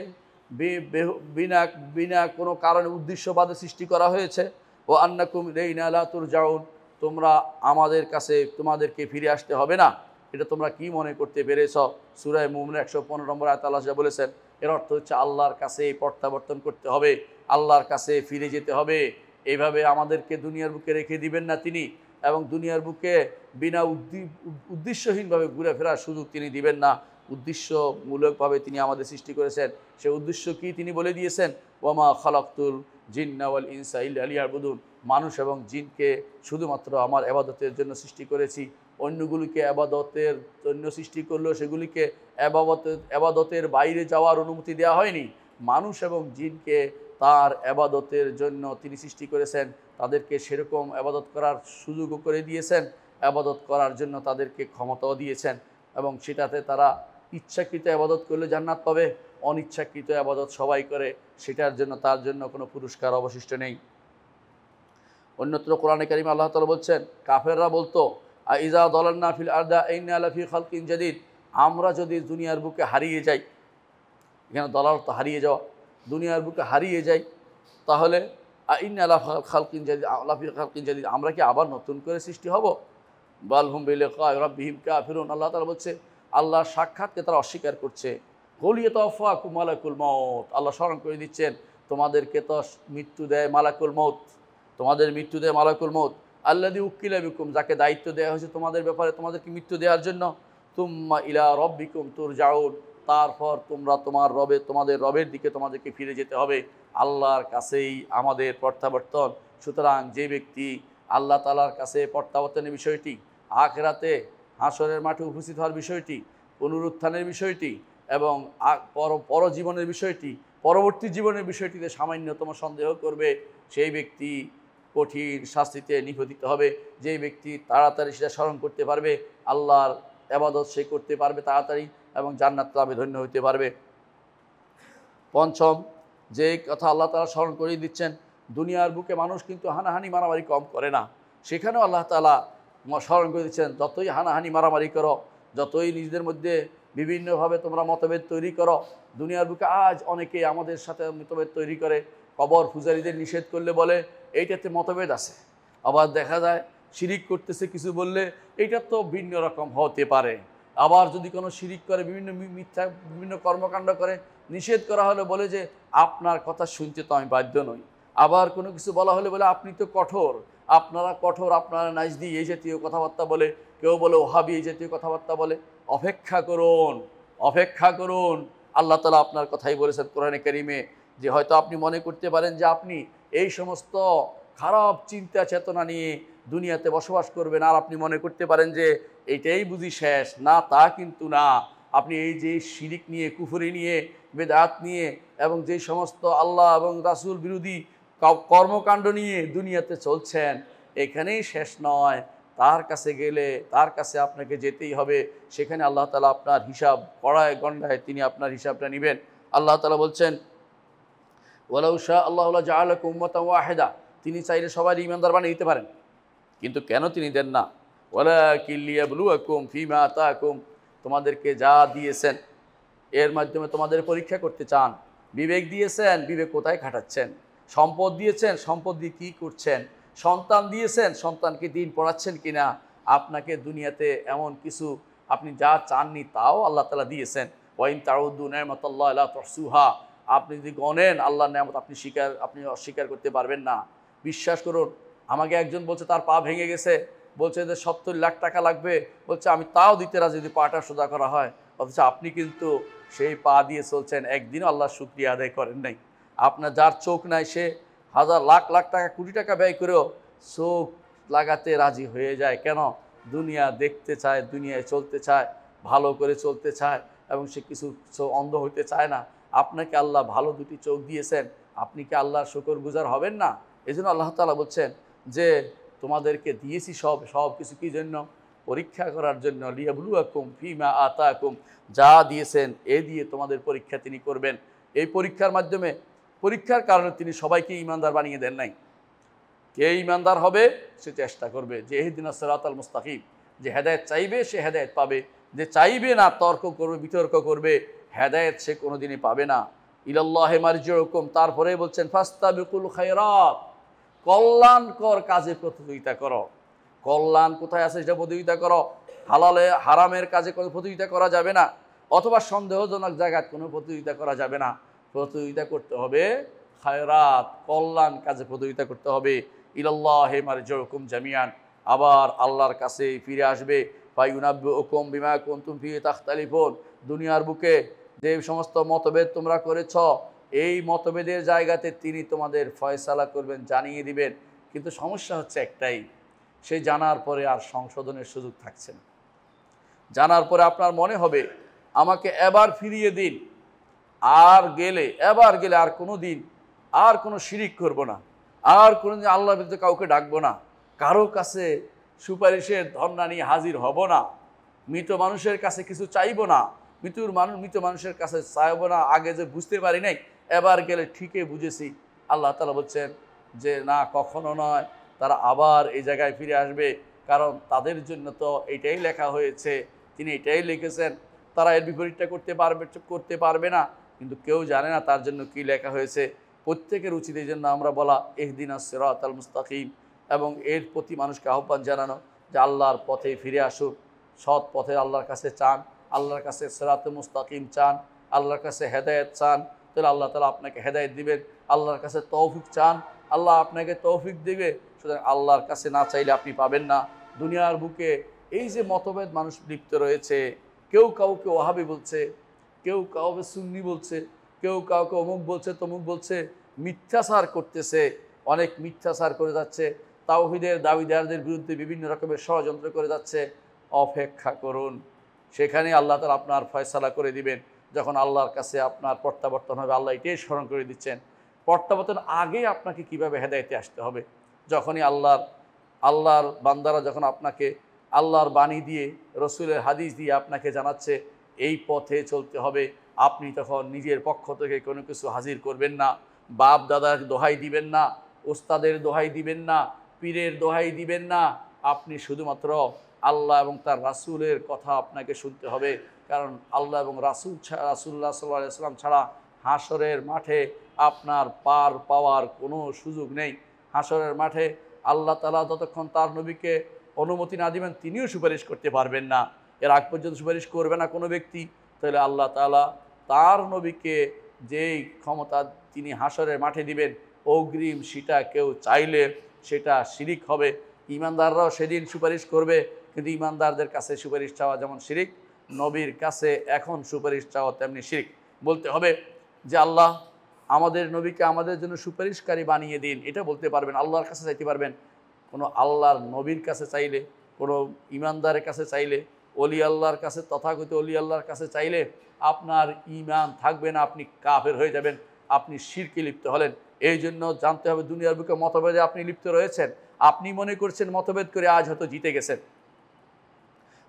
বিনা কোনো কারণে উদ্দেশ্যবাদে সৃষ্টি করা হয়েছে, ও আন্নাকুম ইলাইনা লা তুরজাউন, তোমরা আমাদের কাছে তোমাদেরকে ফিরে আসতে হবে না, এটা তোমরা কি মনে করতে পেরেছ? সূরা মুমিনুন 115 নম্বর আয়াতে আল্লাহ সেটা বলেছেন। এর অর্থ হচ্ছে আল্লাহর কাছে প্রত্যাবর্তন করতে হবে, আল্লাহর কাছে ফিরে যেতে হবে। এইভাবে আমাদেরকে দুনিয়ার বুকে রেখে দিবেন না তিনি, এবং দুনিয়ার বুকে বিনা উদ্দেশ্যহীনভাবে ঘুরে ফেরার সুযোগ তিনি দিবেন না। উদ্দেশ্যমূলকভাবে তিনি আমাদের সৃষ্টি করেছেন। সে উদ্দেশ্য কি তিনি বলে দিয়েছেন, ওয়ামা খালাকতুল জিন্না ওয়াল ইনসা ইল্লা লিয়াবুদুন, মানুষ এবং জিনকে শুধুমাত্র আমার ইবাদতের জন্য সৃষ্টি করেছি। অন্যগুলিকে ইবাদতের জন্য সৃষ্টি করলেও সেগুলিকে ইবাদতের বাইরে যাওয়ার অনুমতি দেওয়া হয়নি। মানুষ এবং জিনকে তার ইবাদতের জন্য তিনি সৃষ্টি করেছেন, তাদেরকে সেরকম ইবাদত করার সুযোগও করে দিয়েছেন, ইবাদত করার জন্য তাদেরকে ক্ষমতাও দিয়েছেন, এবং সেটাতে তারা ইচ্ছাকৃত ইবাদত করলে জান্নাত পাবে, অনিচ্ছাকৃত ইবাদত সবাই করে, সেটার জন্য তার জন্য কোনো পুরস্কার অবশিষ্ট নেই। অন্যত্র কোরআনে কারিমে আল্লাহ তাআলা বলছেন কাফেররা বলতো আইজা দালালনা ফিল আরদা ইন্না লাফি খালকিন জাদীদ, আমরা যদি দুনিয়ার বুকে হারিয়ে যাই, এখানে দলাল তো হারিয়ে যাওয়া, দুনিয়ার বুকে হারিয়ে যাই, তাহলে ইন্না লাফি খালকিন জাদীদ, আমরা কি আবার নতুন করে সৃষ্টি হব? বাল হুম বিলিকা রাব্বিহিম কাফিরুন, আল্লাহ তাআলা বলছে আল্লাহর সাক্ষাৎকে তারা অস্বীকার করছে। কুল ইয়াতাওয়াফাকুম মালাকুল মউত, আল্লাহ স্মরণ করে দিচ্ছেন তোমাদেরকে তো মৃত্যু দেয় মালাকুল মউত, তোমাদের মৃত্যু দেয় মালাকুল মউত, আল্লাযী উক্কিলা বিকুম, যাকে দায়িত্ব দেওয়া হয়েছে তোমাদের ব্যাপারে তোমাদেরকে মৃত্যু দেওয়ার জন্য, তুম্মা ইলা রাব্বিকুম তুরজাউন, তারপর তোমরা তোমাদের রবের দিকে তোমাদেরকে ফিরে যেতে হবে, আল্লাহর কাছেই আমাদের প্রত্যাবর্তন। সুতরাং যে ব্যক্তি আল্লাহ তাআলার কাছে প্রত্যাবর্তনের বিষয়টি, আখিরাতে হাসরের মাঠে উপস্থিত হওয়ার বিষয়টি, পুনরুত্থানের বিষয়টি এবং পরজীবনের বিষয়টি, পরবর্তী জীবনের বিষয়টিতে সামান্যতম সন্দেহ করবে, সেই ব্যক্তি কঠিন শাস্তিতে নিপতিত হবে। যেই ব্যক্তি তাড়াতাড়ি সেটা স্মরণ করতে পারবে, আল্লাহর ইবাদত সে করতে পারবে তাড়াতাড়ি এবং জান্নাত লাভে ধন্য হতে পারবে। পঞ্চম যে কথা আল্লাহ তাআলা স্মরণ করিয়ে দিচ্ছেন, দুনিয়ার বুকে মানুষ কিন্তু হানাহানি মারামারি কম করে না, সেখানেও আল্লাহ তাআলা স্মরণ করে দিচ্ছেন যতই হানাহানি মারামারি করো, যতই নিজেদের মধ্যে বিভিন্নভাবে তোমরা মতভেদ তৈরি করো, দুনিয়ার বুকে আজ অনেকেই আমাদের সাথে মতভেদ তৈরি করে, কবর পূজারীদের নিষেধ করলে বলে এইটাতে মতভেদ আছে, আবার দেখা যায় শিরিক করতেছে কিছু বললে এইটা তো ভিন্ন রকম হতে পারে, আবার যদি কোনো শিরিক করে, মিথ্যা বিভিন্ন কর্মকাণ্ড করে, নিষেধ করা হলে বলে যে আপনার কথা শুনতে তো আমি বাধ্য নই। আবার কোনো কিছু বলা হলে বলে আপনি তো কঠোর, আপনারা কঠোর, আপনারা নাজদি, এই জাতীয় কথাবার্তা বলে। কেউ বলে ওহাবি, এই জাতীয় কথাবার্তা বলে। অপেক্ষা করুন, অপেক্ষা করুন। আল্লাহ তাআলা আপনার কথাই বলেছেন কোরআনে কারিমে, যে হয়তো আপনি মনে করতে পারেন যে আপনি এই সমস্ত খারাপ চিন্তা চেতনা নিয়ে দুনিয়াতে বসবাস করবেন, আর আপনি মনে করতে পারেন যে এইটাই বুঝি শেষ। না, তা কিন্তু না। আপনি এই যে শিরিক নিয়ে, কুফরি নিয়ে, বেদাত নিয়ে এবং যে সমস্ত আল্লাহ এবং রাসূল বিরোধী কর্মকাণ্ড নিয়ে দুনিয়াতে চলছেন, এখানেই শেষ নয়। তার কাছে গেলে, তার কাছে আপনাকে যেতেই হবে। সেখানে আল্লাহ তাআলা আপনার হিসাব কড়ায় গণ্ডায় তিনি আপনার হিসাবটা নেবেন। আল্লাহ তাআলা বলছেন, ওয়ালাউ শা আল্লাহু লাজআলাকুম উম্মাতান ওয়াহিদা, তিনি চাইলে সবাই ঈমানদার বানিয়ে দিতে পারেন, কিন্তু কেন তিনি দেন না? ওয়ালাকিন লিয়াবলুয়াকুম ফীমা আতাকুম, তোমাদেরকে যা দিয়েছেন এর মাধ্যমে তোমাদের পরীক্ষা করতে চান। বিবেক দিয়েছেন, বিবেক কোথায় খাটাচ্ছেন? সম্পদ দিয়েছেন, সম্পদ দিয়ে কী করছেন? সন্তান দিয়েছেন, সন্তানকে দিন পড়াচ্ছেন কিনা? আপনাকে দুনিয়াতে এমন কিছু আপনি যা চাননি তাও আল্লাহ তাআলা দিয়েছেন। ওয়াইন তাউদ্দু নি'মাতাল্লাহি লা তুহসুহা, আপনি যদি গণেন আল্লাহর নেয়ামত, আপনি অস্বীকার করতে পারবেন না। বিশ্বাস করুন, আমাকে একজন বলছে তার পা ভেঙে গেছে, বলছে যে 70 লাখ টাকা লাগবে, বলছে আমি তাও দিতে রাজি যদি পাটা সোজা করা হয়। অথচ আপনি কিন্তু সেই পা দিয়ে চলছেন, একদিনও আল্লাহর শুকরিয়া আদায় করেন নাই। আপনার যার চোখ নাই সে হাজার লাখ লাখ টাকা, কোটি টাকা ব্যয় করেও চোখ লাগাতে রাজি হয়ে যায়। কেন? দুনিয়া দেখতে চায়, দুনিয়ায় চলতে চায়, ভালো করে চলতে চায়, এবং সে কিছু অন্ধ হইতে চায় না। আপনাকে আল্লাহ ভালো দুটি চোখ দিয়েছেন, আপনি কি আল্লাহর শুকরগুজার হবেন না? এই জন্য আল্লাহ তাআলা বলছেন যে তোমাদেরকে দিয়েছি সব কিছু কী জন্য? পরীক্ষা করার জন্য। লিয়াবলুয়াকুম ফীমা আতাকুম, যা দিয়েছেন এ দিয়ে তোমাদের পরীক্ষা তিনি করবেন। এই পরীক্ষার মাধ্যমে, পরীক্ষার কারণে তিনি সবাইকে ঈমানদার বানিয়ে দেন নাই। কে ঈমানদার হবে সে চেষ্টা করবে, যে ইহদিনাস সিরাতাল মুস্তাকিম, যে হেদায়েত চাইবে সে হেদায়েত পাবে, যে চাইবে না, তর্ক করবে, বিতর্ক করবে, হেদায়েত সে কোনোদিনই পাবে না। ইলাল্লাহি মারজিউকুম, তারপরে বলছেন ফাস্তাবিকুল খায়রাত, কল্যাণকর কাজে প্রতিযোগিতা করো। কল্যাণ কোথায় আছে সেটা প্রতিযোগিতা করো। হালালে হারামের কাজে কোনো প্রতিযোগিতা করা যাবে না, অথবা সন্দেহজনক জায়গায় কোনো প্রতিযোগিতা করা যাবে না। প্রতিযোগিতা করতে হবে খায়রাত, কল্যাণ কাজে প্রতিযোগিতা করতে হবে। ইলাল্লাহি মারজিউকুম জামিআন, আবার আল্লাহর কাছে ফিরে আসবে। ফায়ুনাব্বিউকুম বিমা কুনতুম ফিহি তাখতালিফুন, দুনিয়ার বুকে যে সমস্ত মতভেদ তোমরা করেছ, এই মতভেদের জায়গাতে তিনি তোমাদের ফয়সালা করবেন, জানিয়ে দিবেন। কিন্তু সমস্যা হচ্ছে একটাই, সেই জানার পরে আর সংশোধনের সুযোগ থাকছে না। জানার পরে আপনার মনে হবে আমাকে এবার ফিরিয়ে দিন, এবার গেলে আর কোনো দিন আর কোনো শিরিক করব না, আর কোনো দিন আল্লাহর বিরুদ্ধে কাউকে ডাকবো না, কারো কাছে সুপারিশের ধর্ণা নিয়ে হাজির হব না, মৃত মানুষের কাছে কিছু চাইব না, মৃত মানুষের কাছে চাইব না। আগে যে বুঝতে পারি নাই, এবার গেলে ঠিকই বুঝেছি। আল্লাহ তাআলা বলছেন যে না, কখনো নয়, তারা আবার এই জায়গায় ফিরে আসবে, কারণ তাদের জন্য তো এইটাই লেখা হয়েছে, তিনি এটাই লিখেছেন। তারা এর বিপরীতটা করতে পারবে না, কিন্তু কেউ জানে না তার জন্য কি লেখা হয়েছে। প্রত্যেকের উচিত এই জন্য আমরা বলা ইহদিনাস সিরাতাল মুস্তাকিম, এবং এর প্রতি মানুষকে আহ্বান জানানো যে আল্লাহর পথে ফিরে আসুন, সৎ পথে আল্লাহর কাছে চান, আল্লাহর কাছে সিরাতুল মুস্তাকিম চান, আল্লাহর কাছে হেদায়েত চান, তাহলে আল্লাহ তাআলা আপনাকে হেদায়েত দিবেন। আল্লাহর কাছে তৌফিক চান, আল্লাহ আপনাকে তৌফিক দিবে। সুতরাং আল্লাহর কাছে না চাইলে আপনি পাবেন না। দুনিয়ার বুকে এই যে মতভেদ মানুষ লিপ্ত রয়েছে, কেউ কাউকে ওয়াহাবি বলছে, কেউ কাউকে সুন্নি বলছে, কেউ কাউকে অমুক বলছে, তমুক বলছে, মিথ্যাচার করতেছে, অনেক মিথ্যাচার করে যাচ্ছে, তাওহীদের দাবিদারদের বিরুদ্ধে বিভিন্ন রকমের ষড়যন্ত্র করে যাচ্ছে। অপেক্ষা করুন, সেখানে আল্লাহ তাআলা আপনার ফয়সালা করে দিবেন। যখন আল্লাহর কাছে আপনার প্রত্যাবর্তন হবে, আল্লাহ এটাই স্মরণ করে দিচ্ছেন। প্রত্যাবর্তন আগে আপনাকে কিভাবে হেদায়েতে আসতে হবে। যখনই আল্লাহর বান্দারা যখন আপনাকে আল্লাহর বাণী দিয়ে, রসুলের হাদিস দিয়ে আপনাকে জানাচ্ছে এই পথে চলতে হবে, আপনি তখন নিজের পক্ষ থেকে কোনো কিছু হাজির করবেন না, বাপ দাদার দোহাই দিবেন না, ওস্তাদের দোহাই দিবেন না, পীরের দোহাই দিবেন না। আপনি শুধুমাত্র আল্লাহ এবং তার রাসূলের কথা আপনাকে শুনতে হবে। কারণ আল্লাহ এবং রাসূলুল্লাহ সাল্লাল্লাহু আলাইহি ওয়াসাল্লাম ছাড়া হাসরের মাঠে আপনার পার পাওয়ার কোনো সুযোগ নেই। হাসরের মাঠে আল্লাহ তাআলা যতক্ষণ তার নবীকে অনুমতি না দিবেন, তিনিও সুপারিশ করতে পারবেন না। এর আগ পর্যন্ত সুপারিশ করবে না কোনো ব্যক্তি, তাহলে আল্লাহ তাআলা তার নবীকে যেই ক্ষমতা তিনি হাসরের মাঠে দিবেন অগ্রিম, সেটা কেউ চাইলে সেটা শিরিক হবে। ঈমানদাররাও সেদিন সুপারিশ করবে, কিন্তু ঈমানদারদের কাছে সুপারিশ চাওয়া যেমন শিরিক, নবীর কাছে এখন সুপারিশ চাওয়া তেমনি শিরিক। বলতে হবে যে আল্লাহ আমাদের নবীকে আমাদের জন্য সুপারিশকারী বানিয়ে দিন, এটা বলতে পারবেন, আল্লাহর কাছে চাইতে পারবেন। কোনো আল্লাহর নবীর কাছে চাইলে, কোনো ঈমানদারের কাছে চাইলে, অলি আল্লাহর কাছে, তথাকথিত অলি আল্লাহর কাছে চাইলে আপনার ঈমান থাকবে না, আপনি কাফের হয়ে যাবেন, আপনি শিরকে লিপ্ত হলেন। এই জন্য জানতে হবে দুনিয়ার বুকে মতভেদে আপনি লিপ্ত রয়েছেন। আপনি মনে করছেন মতভেদ করে আজ হয়তো জিতে গেছেন,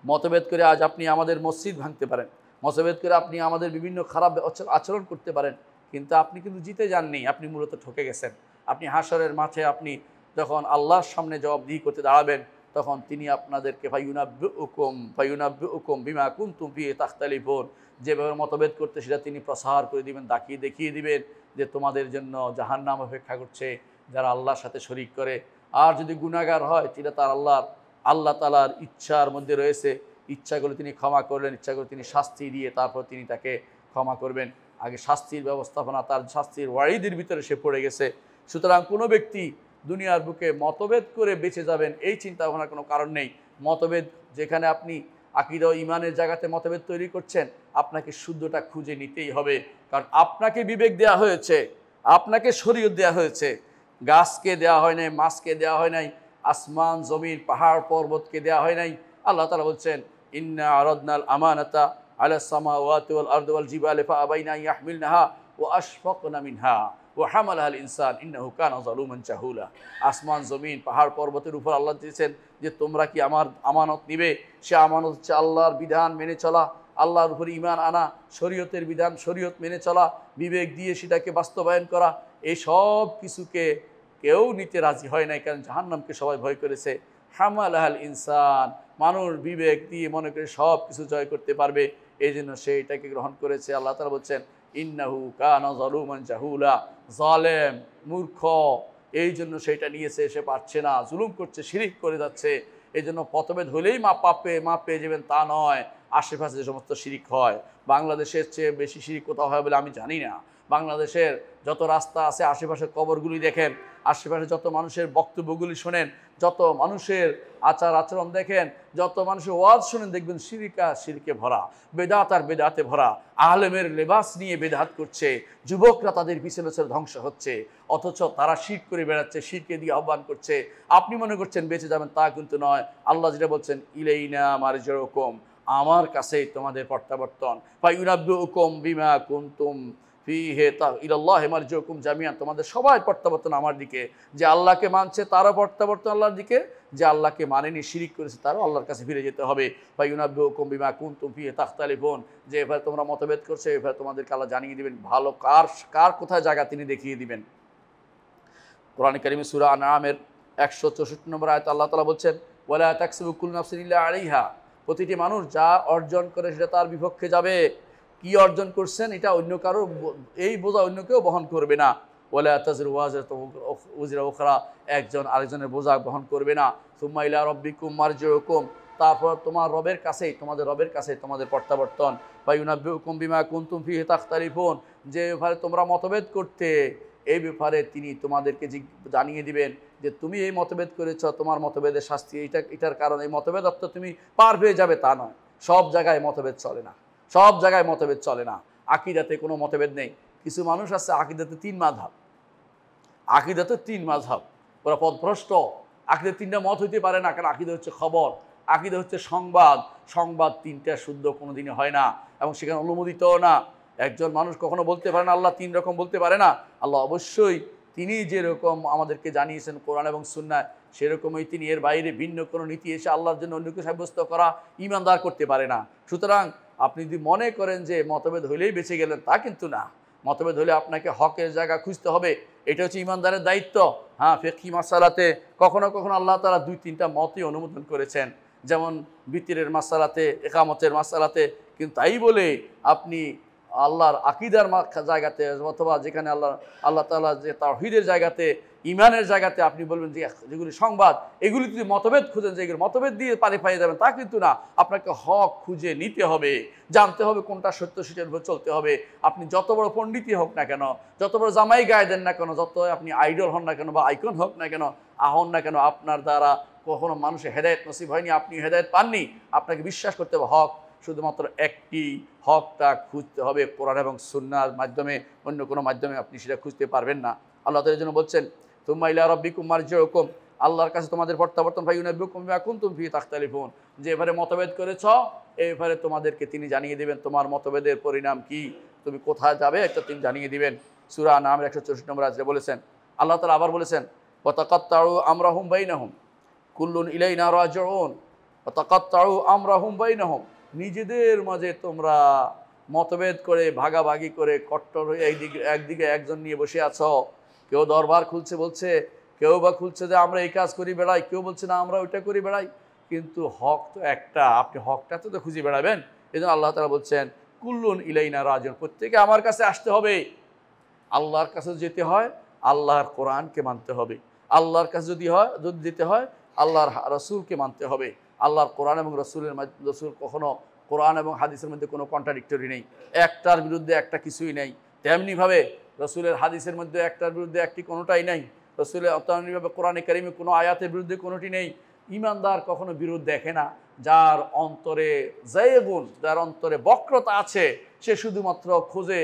মতভেদ করে আজ আপনি আমাদের মসজিদ ভাঙতে পারেন, মতভেদ করে আপনি আমাদের বিভিন্ন খারাপ আচরণ করতে পারেন, কিন্তু আপনি কিন্তু জিতে যাননি, আপনি মূলত ঠকে গেছেন। আপনি হাসরের মাঠে আপনি যখন আল্লাহর সামনে জবাবদিহি করতে দাঁড়াবেন, তখন তিনি আপনাদেরকে ফায়ুনাব্বিউকুম বিমা কুনতুম ফিহি তাখতালিফুন, যেভাবে মতভেদ করতে সেটা তিনি প্রসার করে দিবেন, দেখিয়ে দিবেন যে তোমাদের জন্য জাহান্নাম অপেক্ষা করছে যারা আল্লাহর সাথে শরীক করে। আর যদি গুনাহগার হয় সেটা তার আল্লাহ তাআলার ইচ্ছার মধ্যে রয়েছে, ইচ্ছাগুলো তিনি ক্ষমা করলেন, ইচ্ছাগুলো তিনি শাস্তি দিয়ে তারপর তিনি তাকে ক্ষমা করবেন। আগে শাস্তির ব্যবস্থাপনা, তার শাস্তির ওয়াইদের ভিতরে সে পড়ে গেছে। সুতরাং কোনো ব্যক্তি দুনিয়ার বুকে মতভেদ করে বেঁচে যাবেন এই চিন্তা ভাবনার কোনো কারণ নেই। মতভেদ যেখানে আপনি আকীদা ও ঈমানের জায়গাতে মতভেদ তৈরি করছেন, আপনাকে শুদ্ধটা খুঁজে নিতেই হবে, কারণ আপনাকে বিবেক দেওয়া হয়েছে, আপনাকে শরীয়ত দেওয়া হয়েছে। গাছকে দেওয়া হয় নাই, মাছকে দেওয়া হয় নাই, আসমান জমিন পাহাড় পর্বতকে দেওয়া হয় নাই। আল্লাহ তাআলা বলছেন ইন্না আরাদনাল আমানাতা আলাস সামাওয়াতি ওয়াল আরদি ওয়াল জিবালি ফাআবাইনা আন ইয়াহমিলনাহা ওয়া আশফাকনা মিনহা ওয়া হামালাহাল ইনসান ইন্নাহু কানা যালুমান জাহুলা। আসমান জমিন পাহাড় পর্বতের উপর আল্লাহ দিয়েছেন যে তোমরা কি আমার আমানত নিবে। সে আমানত হচ্ছে আল্লাহর বিধান মেনে চলা, আল্লাহর উপর ঈমান আনা, শরীয়তের বিধান শরীয়ত মেনে চলা, বিবেক দিয়ে সেটাকে বাস্তবায়ন করা। এই সব কিছুকে কেউ নিতে রাজি হয় নাই, কারণ জাহান্নামকে সবাই ভয় করেছে। হামালাহাল ইনসান, মানুষ বিবেক দিয়ে মনে করে সব কিছু জয় করতে পারবে, এই জন্য সে এটাকে গ্রহণ করেছে। আল্লাহ তাআলা বলছেন ইন্নাহু কানা যালুমান জাহুলা, জালেম মূর্খ, এই জন্য সেটা নিয়েছে, সে পারছে না, জুলুম করছে, শিরিক করে যাচ্ছে। এই জন্য মতভেদ হলেই মাপ পেয়ে যাবেন তা নয়। আশেপাশে যে সমস্ত শিরিক হয়, বাংলাদেশের চেয়ে বেশি শিরিক কোথাও হয় বলে আমি জানি না। বাংলাদেশের যত রাস্তা আছে, আশেপাশের কবরগুলি দেখেন, আশেপাশে যত মানুষের বক্তব্যগুলি শোনেন, যত মানুষের আচার আচরণ দেখেন, যত মানুষের ওয়াজ শোনেন, দেখবেন শিরকে ভরা, বেদাত আর বেদাতে ভরা। আলেমের লেবাস নিয়ে বেদাত করছে, যুবকরা তাদের পিছনে ধ্বংস হচ্ছে, অথচ তারা শিরক করে বেড়াচ্ছে, শিরকে দিয়ে আহ্বান করছে। আপনি মনে করছেন বেঁচে যাবেন, তা কিন্তু নয়। আল্লাহ যেটা বলছেন ইলাইনা মারজিউকুম, আমার কাছেই তোমাদের প্রত্যাবর্তন। ফায়ুনাব্বিউকুম বিমা কুনতুম ফিহি ইলাল্লাহি মারজিউকুম জামিআন, তোমাদের সবাই প্রত্যাবর্তন আমার দিকে। যে আল্লাহকে মানছে তারও প্রত্যাবর্তন আল্লাহর দিকে, যে আল্লাহকে মানেনি শিরিক করেছে তারও আল্লাহর কাছে ফিরে যেতে হবে। ফায়ুনাব্বিউকুম বিমা কুনতুম ফিহি তাখতালিফুন, যে এভাবে তোমরা মতভেদ করছো, এভাবে তোমাদেরকে আল্লাহ জানিয়ে দিবেন, ভালো কার কোথায় জায়গা তিনি দেখিয়ে দিবেন। কোরআন কারীমে সূরা আনআমের 164 নম্বর আয়াতে আল্লাহ তাআলা বলছেন ওয়ালা তাকসিবু কুল্লু নাফসিন ইল্লা আলাইহা, প্রতিটি মানুষ যা অর্জন করে সেটা তার বিপক্ষে যাবে। কি অর্জন করছেন এটা অন্য কারো, এই বোঝা অন্য কেউ বহন করবে না। ওয়ালা তাযিরু ওয়াজিরাতু উযরা উখরা, একজন আরেকজনের বোঝা বহন করবে না। সুম্মা ইলা রাব্বিকুম মারজিউকুম, তারপর তোমার রবের কাছেই, তোমাদের রবের কাছেই তোমাদের প্রত্যাবর্তন। ফায়ুনাব্বিউকুম বিমা কুনতুম ফিহি তাখতালিফুন, যে ব্যাপারে তোমরা মতভেদ করতে, এই ব্যাপারে তিনি তোমাদেরকে জানিয়ে দিবেন যে তুমি এই মতভেদ করেছ, তোমার মতভেদের শাস্তি এটার কারণে। এই মতভেদ অর্থ তুমি পার পেয়ে যাবে তা নয়। সব জায়গায় মতভেদ চলে না, সব জায়গায় মতভেদ চলে না। আকীদাতে কোনো মতভেদ নেই। কিছু মানুষ আছে আকীদাতে 3 মাযহাব, আকীদাতে 3 মাযহাব, ওরা পথভ্রষ্ট। আকীদা 3টা মত হইতে পারে না, কারণ আকীদা হচ্ছে খবর, আকীদা হচ্ছে সংবাদ। সংবাদ 3টা শুদ্ধ কোনো দিনই হয় না, এবং সেখানে অনুমোদিতও না। একজন মানুষ কখনো বলতে পারে না আল্লাহ 3 রকম, বলতে পারে না। আল্লাহ অবশ্যই তিনি যেরকম আমাদেরকে জানিয়েছেন কোরআন এবং সুন্নাহ, সেরকমই তিনি, এর বাইরে ভিন্ন কোনো নীতি এসে আল্লাহর জন্য অন্যকে সাব্যস্ত করা ঈমানদার করতে পারে না। সুতরাং আপনি যদি মনে করেন যে মতভেদ হইলেই বেঁচে গেলেন, তা কিন্তু না। মতভেদ হলে আপনাকে হকের জায়গা খুঁজতে হবে, এটা হচ্ছে ঈমানদারের দায়িত্ব। হ্যাঁ, ফিকহি মাসালাতে কখনো কখনো আল্লাহ তাআলা 2-3টা মতই অনুমোদন করেছেন, যেমন বিতিরের মাসালাতে, ইকামতের মাসালাতে। কিন্তু তাই বলে আপনি আল্লাহর আকীদার জায়গাতে অথবা যেখানে আল্লাহ তাআলা যে তাওহীদের জায়গাতে, ঈমানের জায়গাতে আপনি বলবেন যে যেগুলি সংবাদ, এগুলি যদি মতভেদ খুঁজেন যে এগুলো মতভেদ দিয়ে পারে পাইয়ে যাবেন, তা কিন্তু না। আপনাকে হক খুঁজে নিতে হবে, জানতে হবে কোনটা সত্য, সেটার উপর চলতে হবে। আপনি যত বড় পণ্ডিতই হোক না কেন, যত বড় জামাই গায়ে দেন না কেন, যত আপনি আইডল হন না কেন বা আইকন হোক না কেন, হন না কেন, আপনার দ্বারা কখনো মানুষের হেদায়েত নসিব হয়নি, আপনি হেদায়েত পাননি। আপনাকে বিশ্বাস করতে হবে হক শুধুমাত্র একটি, হকটা খুঁজতে হবে কোরআন এবং সুন্নাহর মাধ্যমে, অন্য কোনো মাধ্যমে আপনি সেটা খুঁজতে পারবেন না। আল্লাহ তাআলা জন্য বলছেন তুম্মা ইলা রাব্বিকুম মারজিউকুম, আল্লাহর কাছে তোমাদের প্রত্যাবর্তন, ফায়ুনাব্বিউকুম বিমা কুনতুম ফিহি তাখতালিফুন, যে এবারে মতভেদ করেছ এবারে তোমাদেরকে তিনি জানিয়ে দিবেন তোমার মতভেদের পরিণাম কি, তুমি কোথায় যাবে এটা তিনি জানিয়ে দিবেন। সূরা আনআমের 164 নম্বর আয়াতে বলেছেন। আল্লাহ তাআলা আবার বলেছেন ওয়া তাকাত্তাউ আমরাহুম বাইনাহুম কুল্লুন ইলাইনা রাজিউন, ওয়া তাকাত্তাউ আমরাহুম বাইনাহুম, নিজেদের মাঝে তোমরা মতভেদ করে ভাগাভাগি করে কট্টর হয়ে একদিকে একজন নিয়ে বসে আছো। কেউ দরবার খুলছে বলছে, কেউ বা খুলছে যে আমরা এই কাজ করি বেড়াই, কেউ বলছে না আমরা ওইটা করি বেড়াই, কিন্তু হক তো একটা, আপনি হকটা তো খুঁজে বেড়াবেন। এই জন্য আল্লাহ তাআলা বলছেন কুল্লুন ইলাইনা রাজিউন, প্রত্যেকে আমার কাছে আসতে হবে। আল্লাহর কাছে যেতে হয় আল্লাহর কোরআনকে মানতে হবে, আল্লাহর কাছে যদি যেতে হয় আল্লাহর রসুলকে মানতে হবে। আল্লাহর কোরআন এবং রসুল কখনো, কোরআন এবং হাদিসের মধ্যে কোনো কন্ট্রাডিক্টরি নেই, একটার বিরুদ্ধে একটা কিছুই নেই। তেমনিভাবে রসুলের হাদিসের মধ্যে একটার বিরুদ্ধে একটি কোনোটাই নেই। রসুলের তেমনিভাবে কোরআনে কারিমে কোনো আয়াতের বিরুদ্ধে কোনোটি নেই। ঈমানদার কখনো বিরোধ দেখে না। যার অন্তরে জায়গুন, যার অন্তরে বক্রতা আছে, সে শুধুমাত্র খোঁজে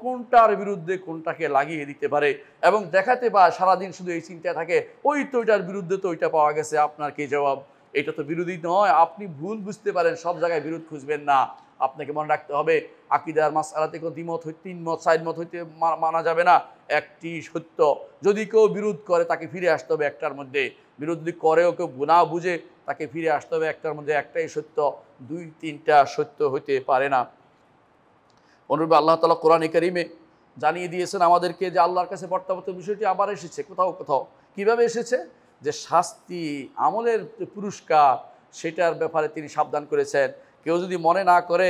কোনটার বিরুদ্ধে কোনটাকে লাগিয়ে দিতে পারে এবং দেখাতে পায়। সারাদিন শুধু এই চিন্তা থাকে ওই তো ওইটার বিরুদ্ধে তো ওইটা পাওয়া গেছে, আপনার কি জবাব? এটা তো বিরোধী নয়। আপনি ভুল বুঝতে পারেন, সব জায়গায় বিরোধ খুঁজবেন না। আপনাকে মনে রাখতে হবে আকীদার মাসআলাতে কোনো দ্বিমত হইতে, তিন মত চার মত হইতে মানা যাবে না, একটি সত্য। যদি কেউ বিরোধ করে তাকে ফিরে আসতে হবে একটার মধ্যে, বিরোধ যদি করেও কেউ না বুঝে তাকে ফিরে আসতে হবে একটার মধ্যে, একটাই সত্য, দুই তিনটা সত্য হইতে পারে না। অনুরূপে আল্লাহ তাআলা কোরআনে কারিমে জানিয়ে দিয়েছেন আমাদেরকে যে আল্লাহর কাছে প্রত্যাবর্তন বিষয়টি আবার এসেছে কোথাও কোথাও। কিভাবে এসেছে? যে শাস্তি, আমলের পুরস্কার, সেটার ব্যাপারে তিনি সাবধান করেছেন। কেউ যদি মনে না করে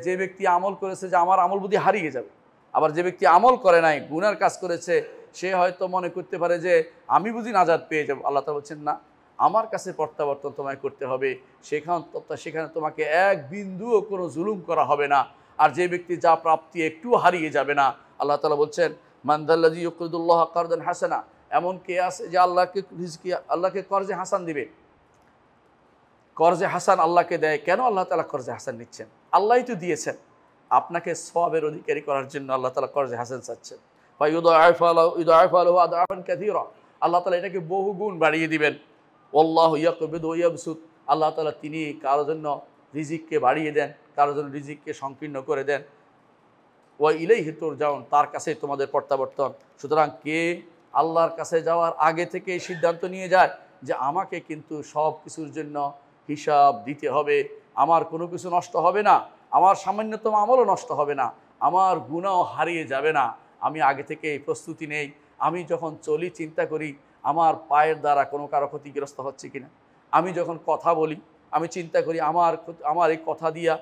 যে ব্যক্তি আমল করেছে যে আমার আমল বুদ্ধি হারিয়ে যাবে, আবার যে ব্যক্তি আমল করে নাই, গুনার কাজ করেছে, সে হয়তো মনে করতে পারে যে আমি বুঝি নাজাত পেয়ে যাব। আল্লাহ তাআলা বলছেন না, আমার কাছে প্রত্যাবর্তন তোমায় করতে হবে, সেখানে তোমাকে এক বিন্দুও কোনো জুলুম করা হবে না। আর যে ব্যক্তি যা প্রাপ্তি একটু হারিয়ে যাবে না। আল্লাহ তাআলা বলছেন মান যাল্লাযী ইউকরিদুল্লাহ কারদান হাসানা, এমন কে আছে যে আল্লাহকে কর্জে হাসান দিবে। কর্জে হাসান আল্লাহকে দেয় কেন? আল্লাহ তাআলা কর্জে হাসান নিচ্ছেন, আল্লাহই তো দিয়েছেন। আপনাকে সওয়াবের অধিকারী করার জন্য আল্লাহ তাআলা কর্জে হাসান চাচ্ছেন। ফায়ুদাইফু লাহু আদআফান কাসীরা, আল্লাহ তাআলা এটাকে বহু গুণ বাড়িয়ে দিবেন। আল্লাহু ইয়াকবিদু ওয়া ইয়াবসুত, আল্লাহ তাআলা তিনি কারোর জন্য রিজিককে বাড়িয়ে দেন, কারোর জন্য রিজিককে সংকীর্ণ করে দেন। ওয়া ইলাইহি তুরজাউন, তার কাছে তোমাদের প্রত্যাবর্তন। সুতরাং কে আল্লাহর কাছে যাওয়ার আগে থেকে সিদ্ধান্ত নিয়ে যায় যে আমাকে কিন্তু সব কিছুর জন্য হিসাব দিতে হবে, আমার কোনো কিছু নষ্ট হবে না, আমার সামান্যতম আমলও নষ্ট হবে না, আমার গুনাহও হারিয়ে যাবে না, আমি আগে থেকে প্রস্তুতি নেই। আমি যখন চলি চিন্তা করি আমার পায়ের দ্বারা কোনো কারো ক্ষতিগ্রস্ত হচ্ছে কিনা। আমি যখন কথা বলি আমি চিন্তা করি আমার এই কথা দিয়া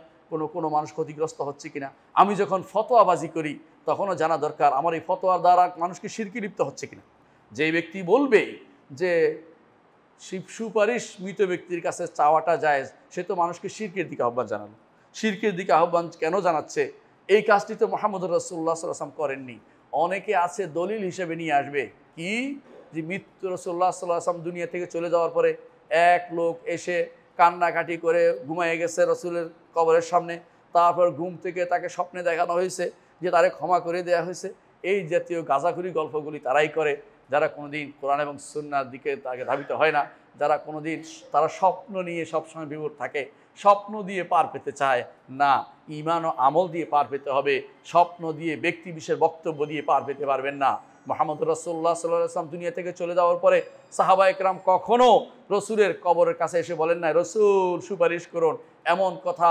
কোনো মানুষ ক্ষতিগ্রস্ত হচ্ছে কিনা। আমি যখন ফতোয়াবাজি করি তখনও জানা দরকার আমার এই ফতোয়ার দ্বারা মানুষকে শিরকে লিপ্ত হচ্ছে কিনা। যেই ব্যক্তি বলবে যে সুপারিশ মৃত ব্যক্তির কাছে চাওয়াটা জায়েজ, সে তো মানুষকে শিরকের দিকে আহ্বান জানালো। শিরকের দিকে আহ্বান কেন জানাচ্ছে? এই কাজটি তো মুহাম্মদুর রাসূলুল্লাহ সাল্লাল্লাহু আলাইহি ওয়াসাল্লাম করেননি। অনেকে আছে দলিল হিসেবে নিয়ে আসবে কি, যে মৃত্যু রাসূলুল্লাহ সাল্লাল্লাহু আলাইহি ওয়াসাল্লাম দুনিয়া থেকে চলে যাওয়ার পরে এক লোক এসে কান্নাকাটি করে ঘুমায়ে গেছে রসুলের কবরের সামনে, তারপর ঘুম থেকে তাকে স্বপ্নে দেখানো হয়েছে যে তারে ক্ষমা করে দেওয়া হয়েছে। এই জাতীয় গাঁজাখুরি গল্পগুলি তারাই করে যারা কোনোদিন কোরআন এবং সুন্নাহর দিকে তাকে ধাবিত হয় না, যারা কোনোদিন তারা স্বপ্ন নিয়ে সবসময় বিভোর থাকে, স্বপ্ন দিয়ে পার পেতে চায় না। ঈমান ও আমল দিয়ে পার পেতে হবে, স্বপ্ন দিয়ে ব্যক্তি বিশেষ বক্তব্য দিয়ে পার পেতে পারবেন না। মুহাম্মদ রাসূলুল্লাহ সাল্লাল্লাহু আলাইহি ওয়াসাল্লাম দুনিয়া থেকে চলে যাওয়ার পরে সাহাবায়ে কেরাম কখনো রসুলের কবরের কাছে এসে বলেন না রসুল সুপারিশ করুন, এমন কথা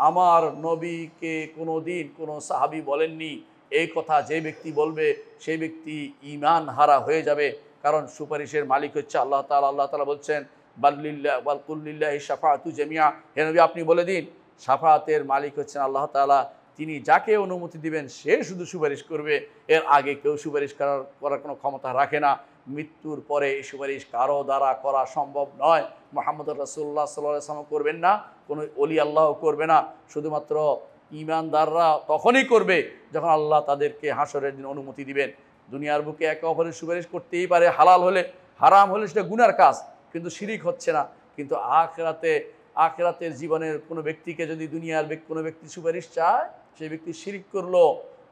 আমার নবীকে কোনো দিন কোনো সাহাবী বলেননি। এই কথা যে ব্যক্তি বলবে সেই ব্যক্তি ঈমান হারা হয়ে যাবে, কারণ সুপারিশের মালিক হচ্ছে আল্লাহ তাআলা। আল্লাহ তাআলা বলছেন বাল কুল লিল্লাহি শাফাআতু জামিআ, হে নবী আপনি বলে দিন শাফাআতের মালিক হচ্ছেন আল্লাহ তাআলা, তিনি যাকে অনুমতি দিবেন সে শুধু সুপারিশ করবে, এর আগে কেউ সুপারিশ করার কোনো ক্ষমতা রাখে না। মৃত্যুর পরে এই সুপারিশ কারো দ্বারা করা সম্ভব নয়। মুহাম্মদ রাসূলুল্লাহ সাল্লাল্লাহু আলাইহি ওয়াসাল্লাম করবেন না, কোনো ওলি আল্লাহ করবে না, শুধুমাত্র ঈমানদাররা তখনই করবে যখন আল্লাহ তাদেরকে হাসরের দিন অনুমতি দিবেন। দুনিয়ার বুকে একে অপরের সুপারিশ করতেই পারে, হালাল হলে, হারাম হলে সেটা গুনার কাজ, কিন্তু শিরিক হচ্ছে না। কিন্তু আখিরাতের জীবনের কোনো ব্যক্তিকে যদি দুনিয়ার কোনো ব্যক্তি সুপারিশ চায়, সেই ব্যক্তি শিরিক করলো,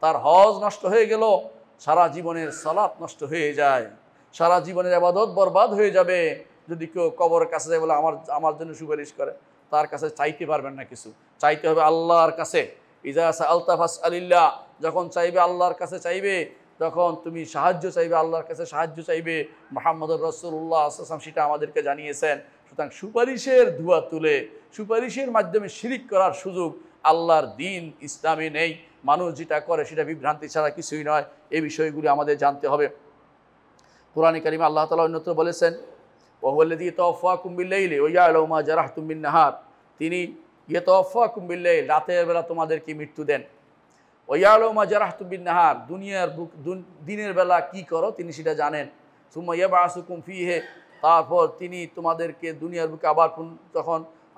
তার হজ নষ্ট হয়ে গেল, সারা জীবনের সালাত নষ্ট হয়ে যায়, সারা জীবনের ইবাদত বরবাদ হয়ে যাবে। যদি কেউ কবরের কাছে যায় বলে আমার জন্য সুপারিশ করে, তার কাছে চাইতে পারবেন না কিছু, চাইতে হবে আল্লাহর কাছে। ইজা সাআলতা ফাসআলিল্লাহ, যখন চাইবে আল্লাহর কাছে চাইবে, তখন তুমি সাহায্য চাইবে আল্লাহর কাছে, সাহায্য চাইবে। মুহাম্মদুর রাসূলুল্লাহ সাল্লাল্লাহু আলাইহি ওয়াসাল্লাম সেটা আমাদেরকে জানিয়েছেন। সুতরাং সুপারিশের ধোঁয়া তুলে সুপারিশের মাধ্যমে শিরিক করার সুযোগ আল্লাহর দিন ইসলামে নেই। মানুষ যেটা করে সেটা বিভ্রান্তি ছাড়া কিছুই নয়। এই বিষয়গুলি আমাদের জানতে হবে। কোরআনে কারিমে আল্লাহ তাআলা অন্যত্র বলেছেন, ওয়াহুয়াল্লাযী ইয়াতাওয়াফাকুম বিল-লাইলি ওয়া ইয়া'লামু মা জারাহতুম বিন-নাহার, তিনি ইয়াতাওয়াফাকুম বিল-লাইল, রাতের বেলা তোমাদেরকে মৃত্যু দেন। ওয়া ইয়া'লামু মা জারাহতুম বিন-নাহার, দিনের বেলা কি করো তিনি সেটা জানেন। সুম্মা ইয়াবআসুকুম ফীহি, তারপর তিনি তোমাদেরকে দুনিয়ার বুকে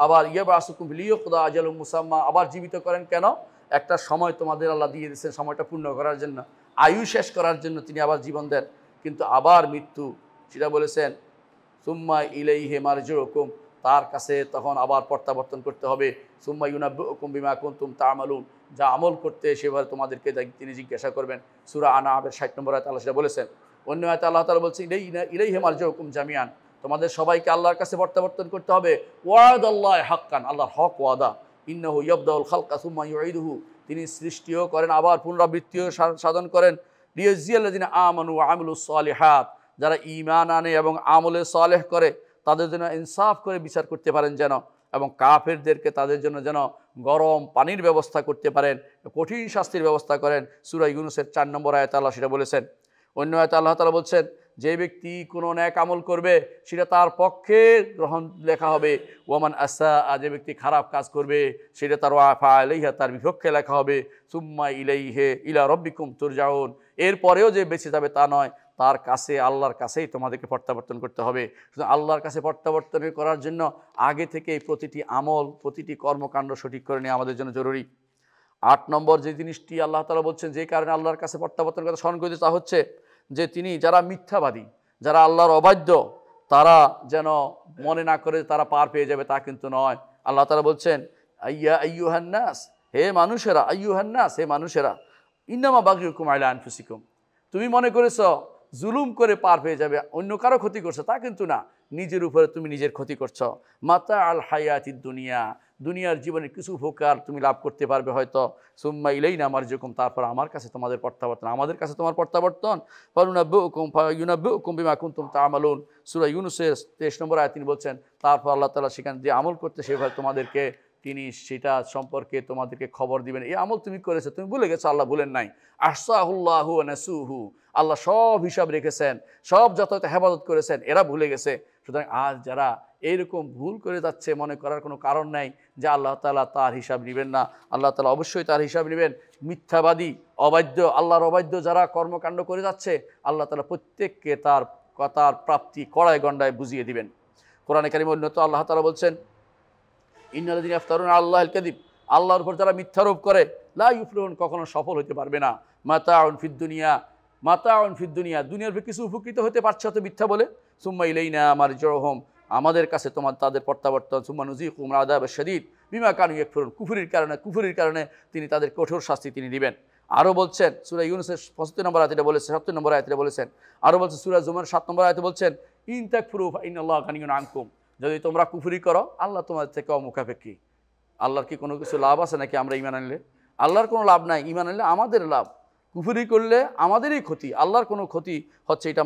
আবার ইয়াবআসুকুম লিইয়ুকদা আজালুম মুসাম্মা, আবার জীবিত করেন কেন? একটা সময় তোমাদের আল্লাহ দিয়ে দিয়েছেন, সময়টা পূর্ণ করার জন্য, আয়ু শেষ করার জন্য তিনি আবার জীবন দেন। কিন্তু আবার মৃত্যু, সেটা বলেছেন সুম্মা ইলাইহি মারজিউকুম, তার কাছে তখন আবার প্রত্যাবর্তন করতে হবে। সুম্মা ইউনাব্বিউকুম বিমা কুনতুম তা'মালুন, যা আমল করতে সেভাবে তোমাদেরকে তিনি জিজ্ঞাসা করবেন। সূরা আনআমের 60 নম্বর আয়াতে আল্লাহ সেটা বলেছেন। অন্য আয়াতে আল্লাহ তাআলা বলছেন ইলাইহি মারজিউকুম জামিআন, তোমাদের সবাইকে আল্লাহর কাছে প্রত্যাবর্তন করতে হবে। ওয়াদাল্লাহি হাক্কান, আল্লাহর হক ওয়াদা। ইন্নাহু ইয়াবদাউল খালকা সুম্মা ইউঈদুহু, তিনি সৃষ্টিও করেন আবার পুনরাবৃত্তিও সাধন করেন। লিয়াজিয়াল্লাযিনা আমানু ওয়া আমিলুস সালিহাত, যারা ঈমান আনে এবং আমলে সালেহ করে তাদের জন্য ইনসাফ করে বিচার করতে পারেন যেন, এবং কাফেরদেরকে তাদের জন্য যেন গরম পানির ব্যবস্থা করতে পারেন, কঠিন শাস্তির ব্যবস্থা করেন। সূরা ইউনূসের 4 নম্বর আয়াতে আল্লাহ সেটা বলেছেন। অন্য আয়াতে আল্লাহ তাআলা বলছেন, যে ব্যক্তি কোনো ন্যাক আমল করবে সেটা তার পক্ষে গ্রহণ লেখা হবে। ওয়ামান আসা, যে ব্যক্তি খারাপ কাজ করবে সেটা তার ওয়াফা আলাইহা, তার বিপক্ষে লেখা হবে। সুম্মা ইলাইহি ইলা রাব্বিকুম তুরজাউন, এরপরেও যে বেঁচে যাবে তা নয়, তার কাছে আল্লাহর কাছেই তোমাদেরকে প্রত্যাবর্তন করতে হবে। সুতরাং আল্লাহর কাছে প্রত্যাবর্তন করার জন্য আগে থেকেই প্রতিটি আমল, প্রতিটি কর্মকাণ্ড সঠিক করে নেওয়া আমাদের জন্য জরুরি। 8 নম্বর যে জিনিসটি আল্লাহ তাআলা বলছেন যে কারণে আল্লাহর কাছে প্রত্যাবর্তন কথা স্মরণ করে, তা হচ্ছে যে তিনি যারা মিথ্যাবাদী, যারা আল্লাহর অবাধ্য, তারা যেন মনে না করে তারা পার পেয়ে যাবে, তা কিন্তু নয়। আল্লাহ তাআলা বলছেন, আইয়ুহান নাস, হে মানুষেরা, আইয়ুহান নাস, হে মানুষেরা, ইন্নামা বাগিয়ুকুম আলা আনফুসিকুম, তুমি মনে করেছ জুলুম করে পার পেয়ে যাবে, অন্য কারো ক্ষতি করছো, তা কিন্তু না, নিজের উপরে তুমি নিজের ক্ষতি করছো। মাতা আল হায়াতিদ দুনিয়া, দুনিয়ার জীবনে কিছু উপকার তুমি লাভ করতে পারবে হয়তো। সুম্মা ইলাইনা মারজিউকুম, তারপর আমার কাছে তোমাদের প্রত্যাবর্তন, আমাদের কাছে তোমার প্রত্যাবর্তন। ফায়ুনাব্বিউকুম বিমা কুনতুম তা'মালুন, সূরা ইউনূসের 23 নম্বর আয়াতে তিনি বলছেন, তারপর আল্লাহ তাআলা সেখানে যে আমল করতে সেভাবে তোমাদেরকে তিনি সেটা সম্পর্কে তোমাদেরকে খবর দিবেন। এই আমল তুমি করেছো, তুমি ভুলে গেছো, আল্লাহ ভুলেন নাই। আহসাহুল্লাহু ওয়া নাসুহু, আল্লাহ সব হিসাব রেখেছেন, সব যথাযথ হেফাজত করেছেন, এরা ভুলে গেছে। সুতরাং আজ যারা এইরকম ভুল করে যাচ্ছে, মনে করার কোনো কারণ নাই যে আল্লাহ তাআলা তার হিসাব নেবেন না। আল্লাহ তাআলা অবশ্যই তার হিসাব নেবেন। মিথ্যাবাদী, অবাধ্য, আল্লাহর অবাধ্য যারা কর্মকাণ্ড করে যাচ্ছে, আল্লাহ তাআলা প্রত্যেককে তার কথার প্রাপ্তি কড়ায় গণ্ডায় বুঝিয়ে দিবেন। কোরআনে কারিমে উন্নত আল্লাহ তাআলা বলছেন, ইন্নাল্লাযীনা ইফতারুনা আলাল্লাহিল কাযিব, আল্লাহর উপর যারা মিথ্যারোপ করে, লা ইউফলিহুন, কখনো সফল হতে পারবে না। মাতাউন ফিদ দুনিয়া, মাতাউন ফিদ দুনিয়া, দুনিয়ার উপর কিছু উপকৃত হতে পারছে তো মিথ্যা বলে। সুম্মা ইলাইনা মারজিউহুম, আমাদের কাছে তাদের প্রত্যাবর্তন। সুম্মা নুযীকুহুম আযাবাশ শাদীদ বিমা কানু ইয়াকফুরুন, কুফরির কারণে তিনি তাদের কঠোর শাস্তি তিনি দিবেন। আরও বলছেন সূরা ইউনূসের 65 নম্বর আয়াতে বলেছেন, 70 নম্বর আয়াতে বলেছেন, আরও বলছেন সূরা জুমার 7 নম্বর আয়াতে বলছেন, ইন তাকফুরু ফা ইন্নাল্লাহা গানিয়্যুন আনকুম, যদি তোমরা কুফরি করো আল্লাহ তোমাদের থেকে অমুখাপেক্ষী। আল্লাহর কি কোনো কিছু লাভ আছে নাকি আমরা ঈমান আনলে? আল্লাহর কোনো লাভ নাই, ঈমান আনলে আমাদের লাভ, কুফরি করলে আমাদেরই ক্ষতি, আল্লাহর কোনো ক্ষতি হচ্ছে এটা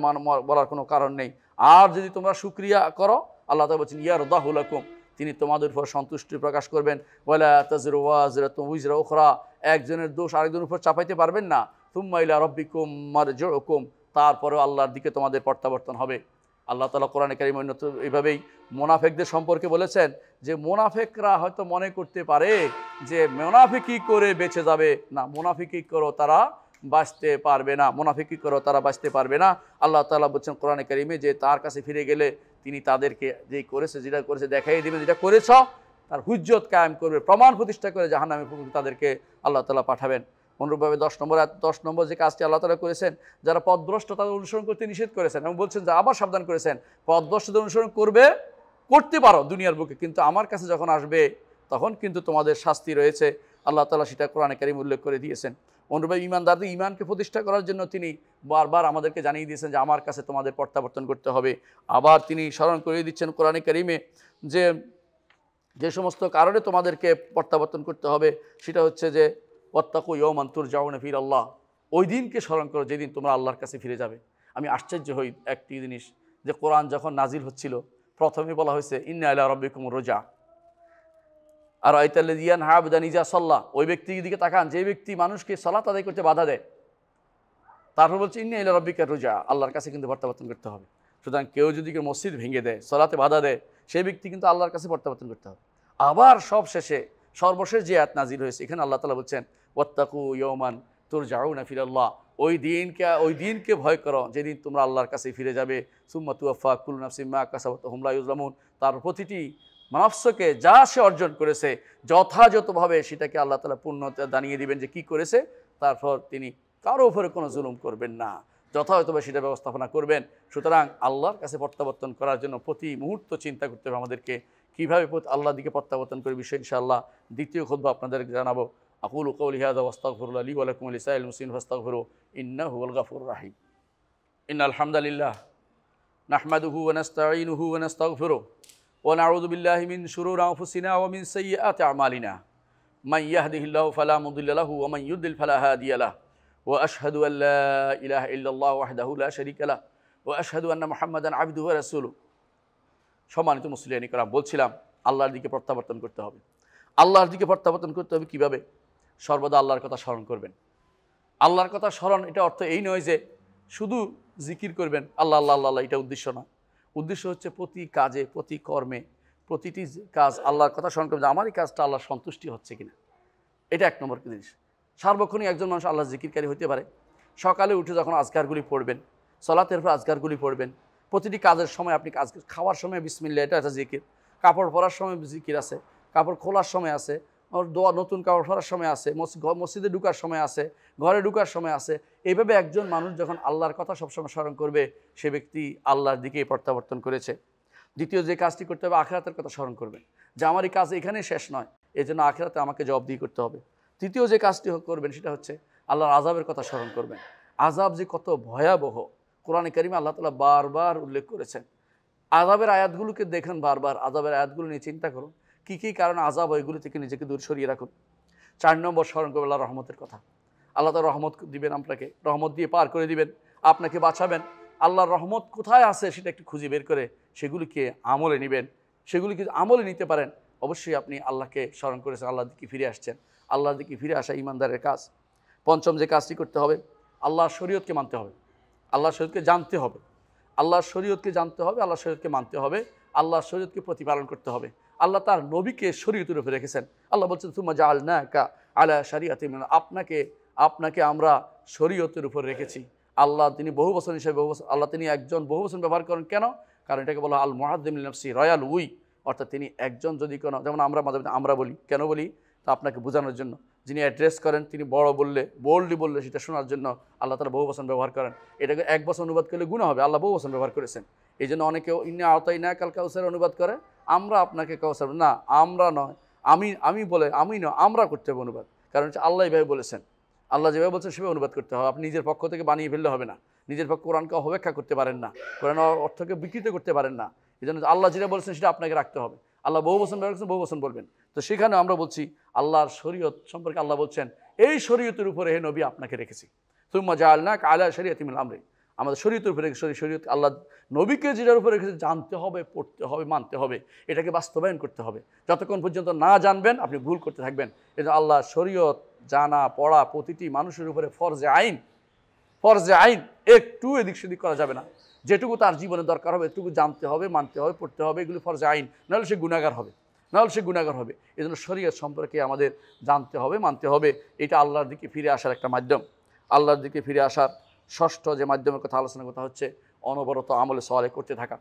বলার কোনো কারণ নেই। আর যদি তোমরা শুকরিয়া করো, আল্লাহ তাআলা বলছেন ইয়ারদাহু লাকুম, তিনি তোমাদের উপর সন্তুষ্টি প্রকাশ করবেন। ওয়ালা তাযরু ওয়াজিরাতুন উযরা উখরা, একজনের দোষ আরেকজনের উপর চাপাইতে পারবেন না। সুম্মা ইলা রাব্বিকুম মারজিউকুম, তারপরে আল্লাহর দিকে তোমাদের প্রত্যাবর্তন হবে। আল্লাহ তাআলা কোরআনে কারিমে এইভাবেই মুনাফিকদের সম্পর্কে বলেছেন যে মুনাফিকরা হয়তো মনে করতে পারে যে মুনাফিকি করে বেঁচে যাবে, না, মুনাফিকি করো তারা বাঁচতে পারবে না, মুনাফিকি করো তারা বাঁচতে পারবে না। আল্লাহ তাআলা বলছেন কোরআনে কারিমে যে তার কাছে ফিরে গেলে তিনি তাদেরকে যেই করেছে, যেটা করেছে দেখাই দিবেন, যেটা করেছ তার হুজ্জত কায়েম করবে, প্রমাণ প্রতিষ্ঠা করে জাহান্নামে তাদেরকে আল্লাহ তাআলা পাঠাবেন। অনুরূপভাবে 10 নম্বর যে কাজটি আল্লাহ তাআলা করেছেন, যারা পথভ্রষ্ট তাদের অনুসরণ করতে নিষেধ করেছেন এবং বলছেন যে আবার সাবধান করেছেন, পথভ্রষ্টদের অনুসরণ করতে পারো দুনিয়ার বুকে, কিন্তু আমার কাছে যখন আসবে তখন কিন্তু তোমাদের শাস্তি রয়েছে। আল্লাহ তাআলা সেটা কোরআনে কারিম উল্লেখ করে দিয়েছেন। অনুরূপভাবে ঈমানদারদের ঈমানকে প্রতিষ্ঠা করার জন্য তিনি বারবার আমাদেরকে জানিয়ে দিয়েছেন যে আমার কাছে তোমাদের প্রত্যাবর্তন করতে হবে। আবার তিনি স্মরণ করিয়ে দিচ্ছেন কোরআনে কারিমে যে সমস্ত কারণে তোমাদেরকে প্রত্যাবর্তন করতে হবে, সেটা হচ্ছে যে ওয়াত্তাকু ইয়াওমান তুরজাউনা ফিহি ইলাল্লাহ, ওই দিনকে স্মরণ করো যেদিন তোমরা আল্লাহর কাছে ফিরে যাবে। আমি আশ্চর্য হই একটি জিনিস, যে কোরআন যখন নাজিল হচ্ছিল প্রথমে বলা হয়েছে ইন্না ইলা রাব্বিকুমুর রুজা, আর আইতাল্লাযী ইয়ানহা আবদান ইযা সাল্লা, ওই ব্যক্তির দিকে তাকান যে ব্যক্তি মানুষকে সালাত আদায় করতে বাধা দেয়। তারপর বলছে ইন্না ইলা রাব্বিকা রুজা, আল্লাহর কাছে কিন্তু প্রত্যাবর্তন করতে হবে। সুতরাং কেউ যদি মসজিদ ভেঙে দেয়, সালাতে বাধা দেয়, সেই ব্যক্তি কিন্তু আল্লাহর কাছে প্রত্যাবর্তন করতে হবে। আবার সর্বশেষ যে আয়াত নাজিল হয়েছে, এখানে আল্লাহ তাআলা বলছেন ওয়াত্তাকু ইয়াওমান তুরজাউনা ফিহি ইলাল্লাহ, ওই দিনকে ভয় করো যেদিন তোমরা আল্লাহর কাছে ফিরে যাবে। সুম্মা তুওয়াফা কুল্লু নাফসিন মা কাসাবাত ওয়া হুম লা ইউযলামুন, তার প্রতিটি মানুষকে যা সে অর্জন করেছে যথাযথভাবে সেটাকে আল্লাহ তাআলা পূর্ণতা জানিয়ে দিবেন যে কি করেছে। তারপর তিনি কারো উপরে কোনো জুলুম করবেন না, যথাযথভাবে সেটা ব্যবস্থাপনা করবেন। সুতরাং আল্লাহর কাছে প্রত্যাবর্তন করার জন্য প্রতি মুহূর্ত চিন্তা করতে হবে আমাদেরকে কীভাবে আল্লাহর দিকে প্রত্যাবর্তন করে বিষয়ে ইনশাআল্লাহ দ্বিতীয় খুতবা আপনাদেরকে জানাবো। আকুলু কওলি হাযা ওয়াস্তাগফিরুল্লাহ লি ওয়া লাকুম ওয়া লিসাইরিল মুসলিমিন ফাস্তাগফিরুহু ইন্নাহু হুয়াল গাফুরুর রাহিম। ইন্নাল হামদালিল্লাহ নাহমাদুহু ওয়া নাস্তাঈনুহু ওয়া নাস্তাগফিরুহু ওয়া নাউযু বিল্লাহি মিন শুরুরি আনফুসিনা ওয়া মিন সাইয়্যাতি আমালিনা মান ইয়াহদিহিল্লাহু ফালা মুদিল্লা লাহু ওয়া মান ইউদ্লিল ফালা হাদিয়া লাহু ওয়া আশহাদু আল লা ইলাহা ইল্লাল্লাহু ওয়াহদাহু লা শারীকা লাহু ওয়া আশহাদু আন্না মুহাম্মাদান আবদুহু ওয়া রাসূলুহু। সম্মানিত মুসলিম কিরাম, বলছিলাম আল্লাহর দিকে প্রত্যাবর্তন করতে হবে। আল্লাহর দিকে প্রত্যাবর্তন করতে হবে কীভাবে? সর্বদা আল্লাহর কথা স্মরণ করবেন। আল্লাহর কথা স্মরণ, এটা অর্থ এই নয় যে শুধু জিকির করবেন আল্লাহ আল্লাহ আল্লাহ, এটা উদ্দেশ্য না। উদ্দেশ্য হচ্ছে প্রতি কাজে, প্রতি কর্মে, প্রতিটি কাজ আল্লাহর কথা স্মরণ করবেন, আমার এই কাজটা আল্লাহর সন্তুষ্টি হচ্ছে কিনা। এটা এক নম্বর জিনিস। সার্বক্ষণিক একজন মানুষ আল্লাহ জিকিরকারী হতে পারে। সকালে উঠে যখন আজকারগুলি পড়বেন, সলাতের পর আজকারগুলি পড়বেন, প্রতিটি কাজের সময় আপনি খাওয়ার সময় বিসমিল্লাহ, এটা একটা জিকির। কাপড় পরার সময় জিকির আছে, কাপড় খোলার সময় আছে, দোয়া নতুন কাপড় পরার সময় আছে, মসজিদে ঢুকার সময় আছে, ঘরে ঢুকার সময় আছে। এইভাবে একজন মানুষ যখন আল্লাহর কথা সবসময় স্মরণ করবে, সে ব্যক্তি আল্লাহর দিকেই প্রত্যাবর্তন করেছে। দ্বিতীয় যে কাজটি করতে হবে, আখিরাতের কথা স্মরণ করবেন যে আমার এই কাজ এখানেই শেষ নয়, এই জন্য আখিরাতে আমাকে জবাবদিহি করতে হবে। তৃতীয় যে কাজটি করবেন সেটা হচ্ছে আল্লাহর আযাবের কথা স্মরণ করবেন। আযাব যে কত ভয়াবহ কোরআনে কারিমে আল্লাহ তাআলা বারবার উল্লেখ করেছেন। আযাবের আয়াতগুলোকে দেখেন, বারবার আযাবের আয়াতগুলো নিয়ে চিন্তা করুন কী কী কারণে আযাব, ওইগুলো থেকে নিজেকে দূর সরিয়ে রাখুন। 4 নম্বর স্মরণ করবেন আল্লাহর রহমতের কথা। আল্লাহ তাআলা রহমত দিবেন, আপনাকে রহমত দিয়ে পার করে দিবেন, আপনাকে বাঁচাবেন। আল্লাহর রহমত কোথায় আছে সেটা একটু খুঁজে বের করে সেগুলিকে আমলে নেবেন। সেগুলিকে আমলে নিতে পারেন, অবশ্যই আপনি আল্লাহকে স্মরণ করেছেন, আল্লাহর দিকে ফিরে আসছেন। আল্লাহর দিকে ফিরে আসা ঈমানদারের কাজ। পঞ্চম যে কাজটি করতে হবে, আল্লাহর শরীয়তকে মানতে হবে, আল্লাহর শরীয়তকে জানতে হবে, আল্লাহর শরীয়তকে জানতে হবে, আল্লাহর শরীয়তকে মানতে হবে, আল্লাহর শরীয়তকে প্রতিপালন করতে হবে। আল্লাহ তার নবীকে শরীয়তের উপরে রেখেছেন। আল্লাহ বলছেন সুম্মা জাআলনাকা আলা শারিআতিন মিন, আপনাকে আমরা শরীয়তের উপর রেখেছি। আল্লাহ তিনি বহু বচন হিসেবে আল্লাহ তিনি একজন বহু বচন ব্যবহার করেন। কেন? কারণ এটাকে বলা আল মুআদ্দিম লিনাফসি রয়াল উই, অর্থাৎ তিনি একজন যদি কোনো, যেমন আমরা মাঝে মাঝে আমরা বলি, কেন বলি তা আপনাকে বোঝানোর জন্য। যিনি অ্যাড্রেস করেন তিনি বড় বললে, বোল্ডলি বললে সেটা শোনার জন্য আল্লাহ তাআলা বহু বচন ব্যবহার করেন। এটাকে এক বচন অনুবাদ করলে গুনাহ হবে, আল্লাহ বহু বচন ব্যবহার করেছেন। এই জন্য অনেকেও ইন্না আতাইনাকাল কাউসার অনুবাদ করে আমরা আপনাকে কাউসার, না আমরা নয়, আমি বলে আমি নয়, আমরা করতে হবে অনুবাদ। কারণ হচ্ছে আল্লাহ এভাবে বলেছেন, আল্লাহ যেভাবে বলছেন সেভাবে অনুবাদ করতে হবে। আপনি নিজের পক্ষ থেকে বানিয়ে ফেললে হবে না, নিজের পক্ষে কোরআনকে অপব্যাখ্যা করতে পারেন না, কোরআন অর্থকে বিকৃত করতে পারেন না। এই জন্য আল্লাহ যেটা বলেছেন সেটা আপনাকে রাখতে হবে। আল্লাহ বহু বচন ব্যবহার করছেন, বহু বচন বলবেন। তো সেখানে আমরা বলছি আল্লাহর শরীয়ত সম্পর্কে আল্লাহ বলছেন এই শরীয়তের উপরে হে নবী আপনাকে রেখেছি। সুম্মা জাআলনাকা আলা শারিআতিন মিনাল আমরি, আমাদের শরীয়তের উপরে শরীয়ত আল্লাহ নবীকে যেটার উপরে রেখেছে জানতে হবে, পড়তে হবে, মানতে হবে, এটাকে বাস্তবায়ন করতে হবে। যতক্ষণ পর্যন্ত না জানবেন আপনি ভুল করতে থাকবেন। এই জন্য আল্লাহ শরীয়ত জানা পড়া প্রতিটি মানুষের উপরে ফরজে আইন, একটু এদিক সেদিক করা যাবে না। যেটুকু তার জীবনে দরকার হবে এটুকু জানতে হবে, মানতে হবে, পড়তে হবে, এগুলো ফরজে আইন, নাহলে সে গুনাহগার হবে, নাহলে সে গুনাহগার হবে। এই জন্য শরীয়ত সম্পর্কে আমাদের জানতে হবে, মানতে হবে। এটা আল্লাহর দিকে ফিরে আসার একটা মাধ্যম। আল্লাহর দিকে ফিরে আসার ষষ্ঠ যে মাধ্যমের কথা আলোচনা কথা হচ্ছে অনবরত আমলে সালেহ করতে থাকা।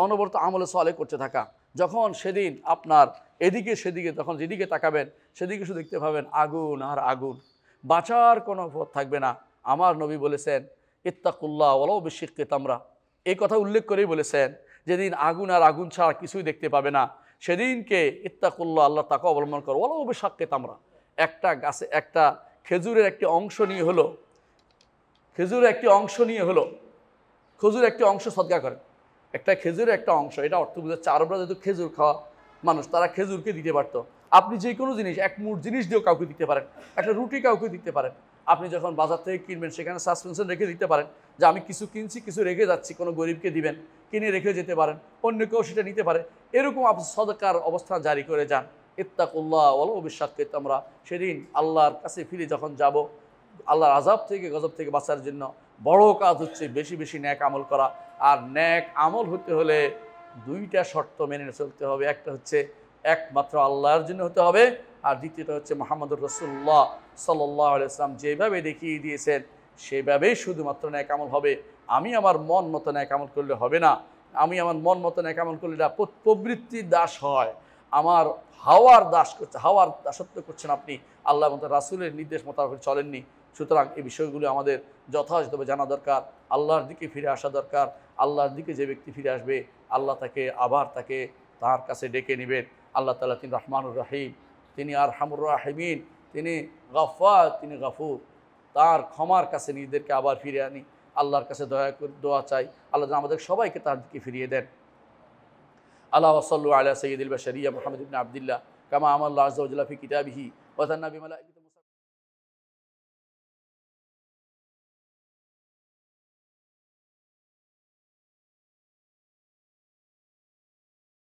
অনবরত আমলে সালেহ করতে থাকা। যখন সেদিন আপনার এদিকে সেদিকে, তখন যেদিকে তাকাবেন সেদিকে শুধু দেখতে পাবেন আগুন আর আগুন, বাঁচার কোনো পথ থাকবে না। আমার নবী বলেছেন ইত্তাকুল্লাহ ওয়ালাউ বিশিক্কি তামরা, এই কথা উল্লেখ করেই বলেছেন যেদিন আগুন আর আগুন ছাড়া কিছুই দেখতে পাবে না, সেদিনকে ইত্তাকুল্লাহ, আল্লাহ তাকে অবলম্বন করো, ওয়ালাউ বিশিক্কি তামরা, একটা গাছে একটা খেজুরের একটি অংশ নিয়ে হলো, খেজুরের একটি অংশ সদকা করেন। একটা খেজুরের একটা অংশ, এটা অর্থ বোঝাচ্ছে আরবরা যেহেতু খেজুর খাওয়া মানুষ, তারা খেজুরকে দিতে পারতো। আপনি যে কোনো জিনিস, এক মুঠ জিনিস দিয়েও কাউকে দিতে পারেন, একটা রুটি কাউকে দিতে পারেন। আপনি যখন বাজার থেকে কিনবেন সেখানে সাসপেনশন রেখে দিতে পারেন যে আমি কিছু কিনছি, কিছু রেখে যাচ্ছি, কোনো গরিবকে দিবেন, কিনে রেখে যেতে পারেন, অন্য কেউ সেটা নিতে পারে। এরকম আপনি সদকার অবস্থান জারি করে যান। ইত্তাকুল্লাহ ওয়ালাউ বিশিক্কি তামরা, সেদিন আল্লাহর কাছে ফিরে যখন যাব, আল্লাহর আযাব থেকে গজব থেকে বাঁচার জন্য বড় কাজ হচ্ছে বেশি বেশি নেক আমল করা। আর নেক আমল হতে হলে দুইটা শর্ত মেনে চলতে হবে। একটা হচ্ছে একমাত্র আল্লাহর জন্য হতে হবে, আর দ্বিতীয়টা হচ্ছে মুহাম্মদুর রাসূলুল্লাহ সাল্লাল্লাহু আলাইহি ওয়াসাল্লাম যেভাবে দেখিয়ে দিয়েছেন সেভাবেই শুধুমাত্র নেক আমল হবে। আমি আমার মন মতো নেক আমল করলে হবে না। আমি আমার মন মতো নেক আমল করলে এটা প্রবৃত্তির দাস হয়, আমার হাওয়ার দাসত্ব করছেন আপনি, আল্লাহ মতো রাসূলের নির্দেশ মোতাবেক চলেননি। সুতরাং এই বিষয়গুলো আমাদের যথাযথভাবে জানা দরকার, আল্লাহর দিকে ফিরে আসা দরকার। আল্লাহর দিকে যে ব্যক্তি ফিরে আসবে আল্লাহ তাকে আবার তার কাছে ডেকে নেবেন। আল্লাহ তাআলা তিনি রহমানুর রহিম, তিনি আরহামুর রাহিমিন, তিনি গফফার, তিনি গফুর। তার ক্ষমার কাছে নিজেদেরকে আবার ফিরে আনি, আল্লাহর কাছে দোয়া চাই আল্লাহ যেন আমাদের সবাইকে তার দিকে ফিরিয়ে দেন। আল্লাহ সাল্লু আলা সাইয়্যিদিল বাশারিয়া মুহাম্মদ ইবনে আবদুল্লাহ কামা আমাল্লাহু আযজা ওয়া জাল্লা ফি কিতাবিহি ওয়া তান্না বিমালাইকাতিহি।